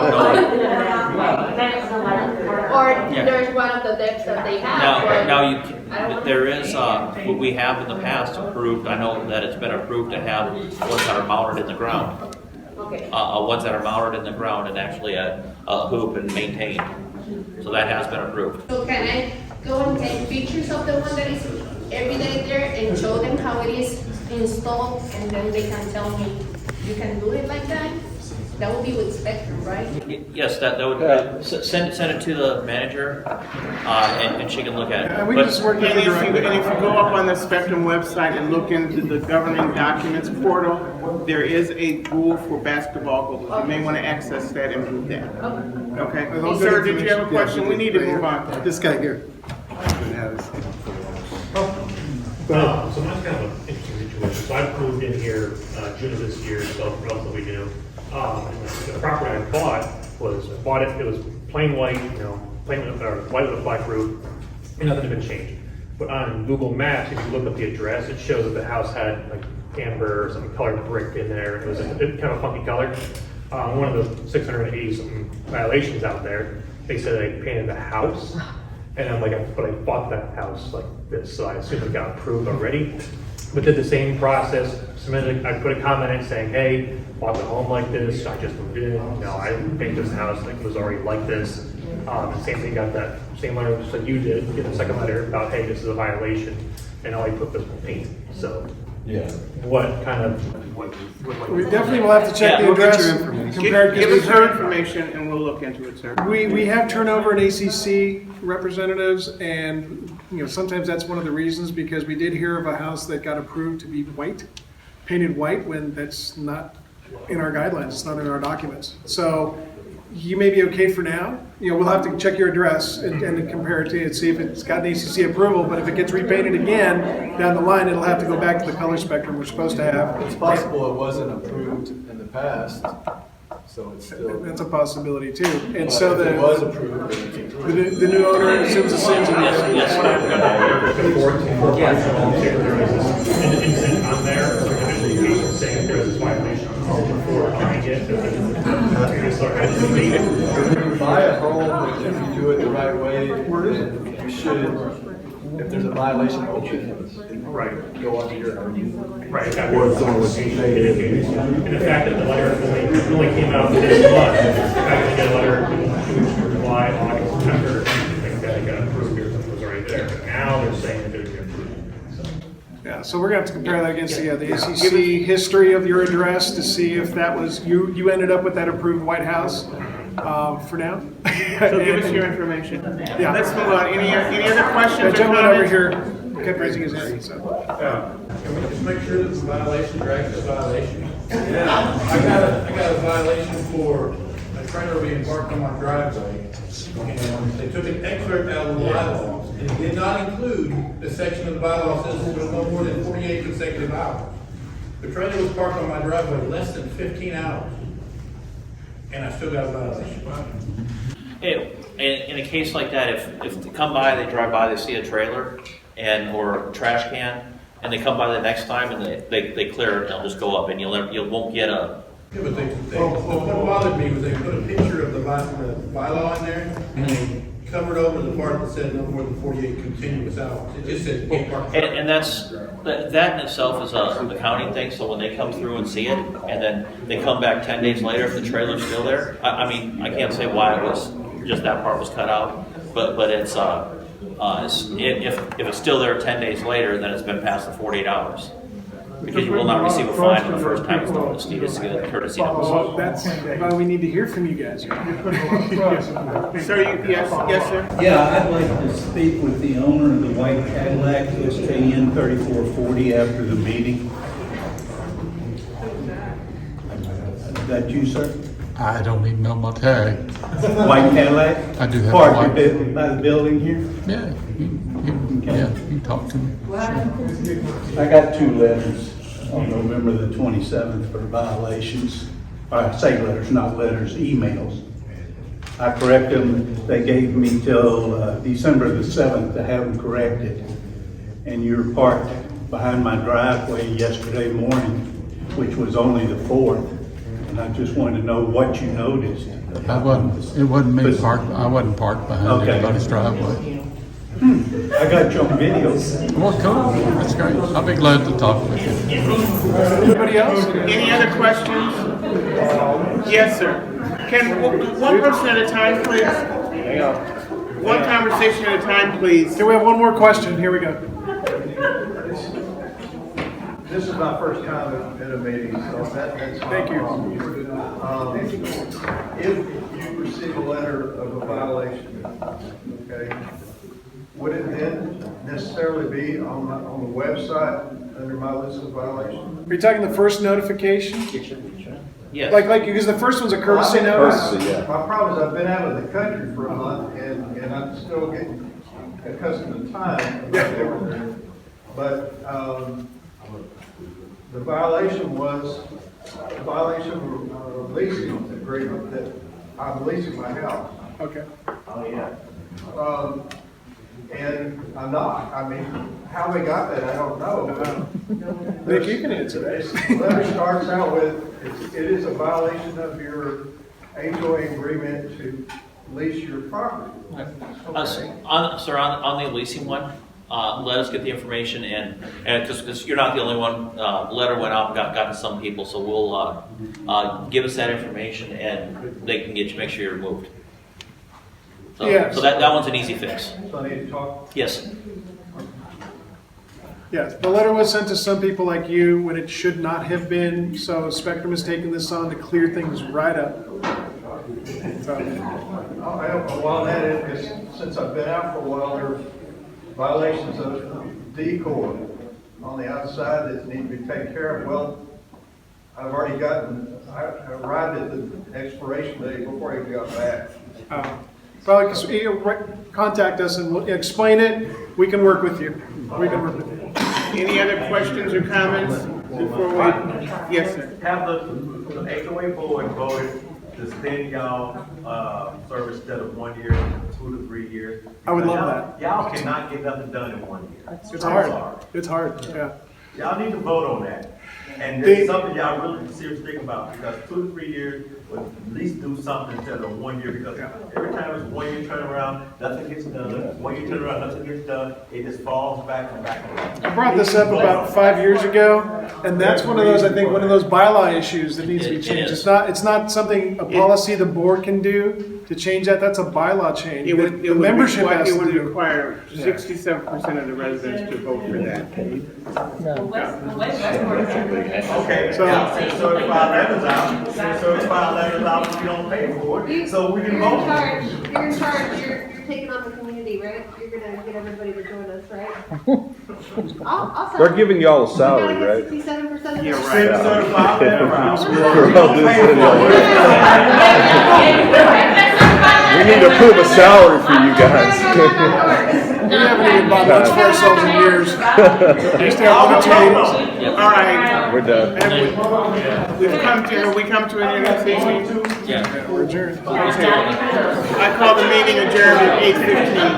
Or there's one of the debts that they have. There is, we have in the past approved, I know that it's been approved to have ones that are mounted in the ground. Okay. Ones that are mounted in the ground and actually a hoop and maintained. So that has been approved. So can I go and take pictures of the one that is every day there and show them how it is installed and then they can tell me, you can do it like that? That would be with Spectrum, right? Yes, that would, send it to the manager, and she can look at it. And we can just work And with if the you director. go up on the Spectrum website and look into the governing documents portal, there is a rule for basketball goals. You may want to access that and do that. Okay? Sir, did you have a question? We need to move on. This guy here. So mine's kind of an interesting situation. So I moved in here June of this year, so relatively new. The property I bought it was plain white, white with a black roof, and nothing had been changed. But on Google Maps, if you look up the address, it shows that the house had like amber or some colored brick in there. It was kind of a funky color. One of the 680 something violations out there they said I painted the house. And I'm like, but I bought that house like this, so I assume it got approved already. But did the same process, submitted, I put a comment in saying, hey, bought the home like this, I just moved in, no, I didn't paint this house, like it was already like this. And same thing, got that same letter that you did, get a second letter about, hey, this is a violation, and all I put was paint, so. Yeah. What kind of, what? We definitely will have to check the We'll get address. your information. compared- Give us your information and we'll look into it, sir. We have turnover in ACC representatives, and, sometimes that's one of the reasons, because we did hear of a house that got approved to be white, painted white, when that's not in our guidelines, it's not in our documents. So you may be okay for now. We'll have to check your address and compare it to it, see if it's got an ACC approval, but if it gets repainted again down the line, it'll have to go back to the color spectrum we're supposed to have. It's possible it wasn't approved in the past, so it's still. That's a possibility too. And But so if it was approved, then it's approved. the new owner assumes the same. Yes, there was this incident on there, so indication saying there was this violation before buying it. When you buy a home, if you do it the right way, then you should, if there's a violation open, right, go under your. Right. Or it's always indicated. And the fact that the letter only came out this month, the fact that they got a letter in July, August, September, I think that it got approved here, something was already there. But now they're saying that they're approved. So. Yeah, so we're gonna have to compare that against the ACC history of your address to see if that was, you ended up with that approved White House for now. So give us your information. Yeah. Let's move on. Any other questions That or gentleman over comments? here kept raising his hand, so. Can we just make sure that the violation is actually a violation? Yeah. I got a violation for a trailer being parked on my driveway. And they took an excerpt out of the bylaws, and it did not include the section of the bylaws that says there was no more than 48 consecutive hours. The trailer was parked on my driveway less than 15 hours, and I still got a violation. In a case like that, if they come by, they drive by, they see a trailer or a trash can, and they come by the next time and they clear it, they'll just go up and you won't get a. Yeah, but what bothered me was they put a picture of the bylaw in there, and they covered over the part that said no more than 48 continuous hours. It just said can't park. And that in itself is an accounting thing, so when they come through and see it, and then they come back 10 days later, if the trailer's still there, I mean, I can't say why it was, just that part was cut out, but it's, if it's still there 10 days later, then it's been past the 48 hours. Because you will not receive a fine the first time it's noticed, you just get a courtesy notice. Well, that's why we need to hear from you guys. Sir, yes, sir? Yeah, I'd like to speak with the owner of the white Cadillac, SJN 3440, after the meeting. Is that you, sir? I don't even know my tag. White Cadillac? I do have a Parked white. by the building here? Yeah, you talk to me. I got 2 letters on November the 27th for violations. I say letters, not letters, emails. I correct them. They gave me till December the 7th to have them corrected. And you're parked behind my driveway yesterday morning, which was only the 4th. And I just wanted to know what you noticed. It wasn't me parked, I wasn't parked behind anybody's driveway. I got you on video. Well, cool, that's great. I'll be glad to talk with you. Anybody else? Any other questions? Yes, sir. Can one person at a time, please? One conversation at a time, please. Okay, we have one more question. Here we go. This is my first time at a meeting, so that's. Thank you. If you receive a letter of a violation, okay, would it then necessarily be on the website under my list of violations? Are you talking the first notification? Yes. Like, because the first one's a courtesy notice? My problem is I've been out of the country for a month and I'm still getting accustomed to time. But, the violation was a violation of a leasing agreement that I'm leasing my house. Okay. Oh, yeah. And I'm not. I mean, how they got that, I don't know. Nick, you can answer that. The letter starts out with, it is a violation of your HOA agreement to lease your property. Sir, on the leasing one, let us get the information and because you're not the only one, the letter went out and got to some people, so we'll, give us that information and they can make sure you're removed. So, Yes. so that one's an easy fix. So I need to talk. Yes. Yes, the letter was sent to some people like you when it should not have been, so Spectrum has taken this on to clear things right up. So, While that is, because since I've been out for a while, there are violations of decor on the outside that need to be taken care of. Well, I arrived at the expiration date before I even got back. Probably because contact us and we'll explain it. We can work with you. We can work with you. Any other questions or comments before we? Yes, sir. Have the HOA board voted to extend y'all, service instead of 1 year, 2 to 3 years. I would love Y'all- Y'all cannot get nothing done in 1 year. It's I'm hard. sorry. It's hard, yeah. Y'all need to vote on that. And it's something y'all really seriously think about, because 2 to 3 years would at least do something instead of 1 year, because every time it's 1 year turnaround, nothing gets done. 1 year turnaround, nothing gets done. It just falls back and back and back. I brought this up about 5 years ago, and that's one of those, I think, one of those bylaw issues that needs to be changed. It's not something, a policy the board can do to change that. That's a bylaw change. It would, The membership has it to would do. require 67% of the residents to vote for that. Okay, So- now send certified letters out, send certified letters out if you don't pay for it, so we can You're in vote. charge, you're in charge, you're taking on the community, right? You're gonna get everybody to join us, right? I'll sign They're it. giving y'all a We salary, gotta right? get 67% of the. Yeah, right. Send a certified letter out. For all this We need to approve a salary for you guys. We haven't even bought lunch for ourselves in years. We used to have one or two meetings. All right. We're done. Have we come to an end of this evening? Yeah. We're adjourned. I call the meeting adjourned at 8:15.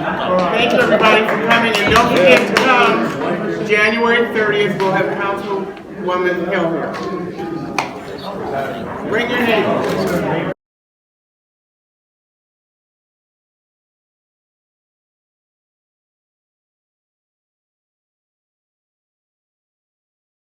Thank you, everybody, for coming, and don't forget to come. January 30th, we'll have Councilwoman Hill here. Bring your neighbors.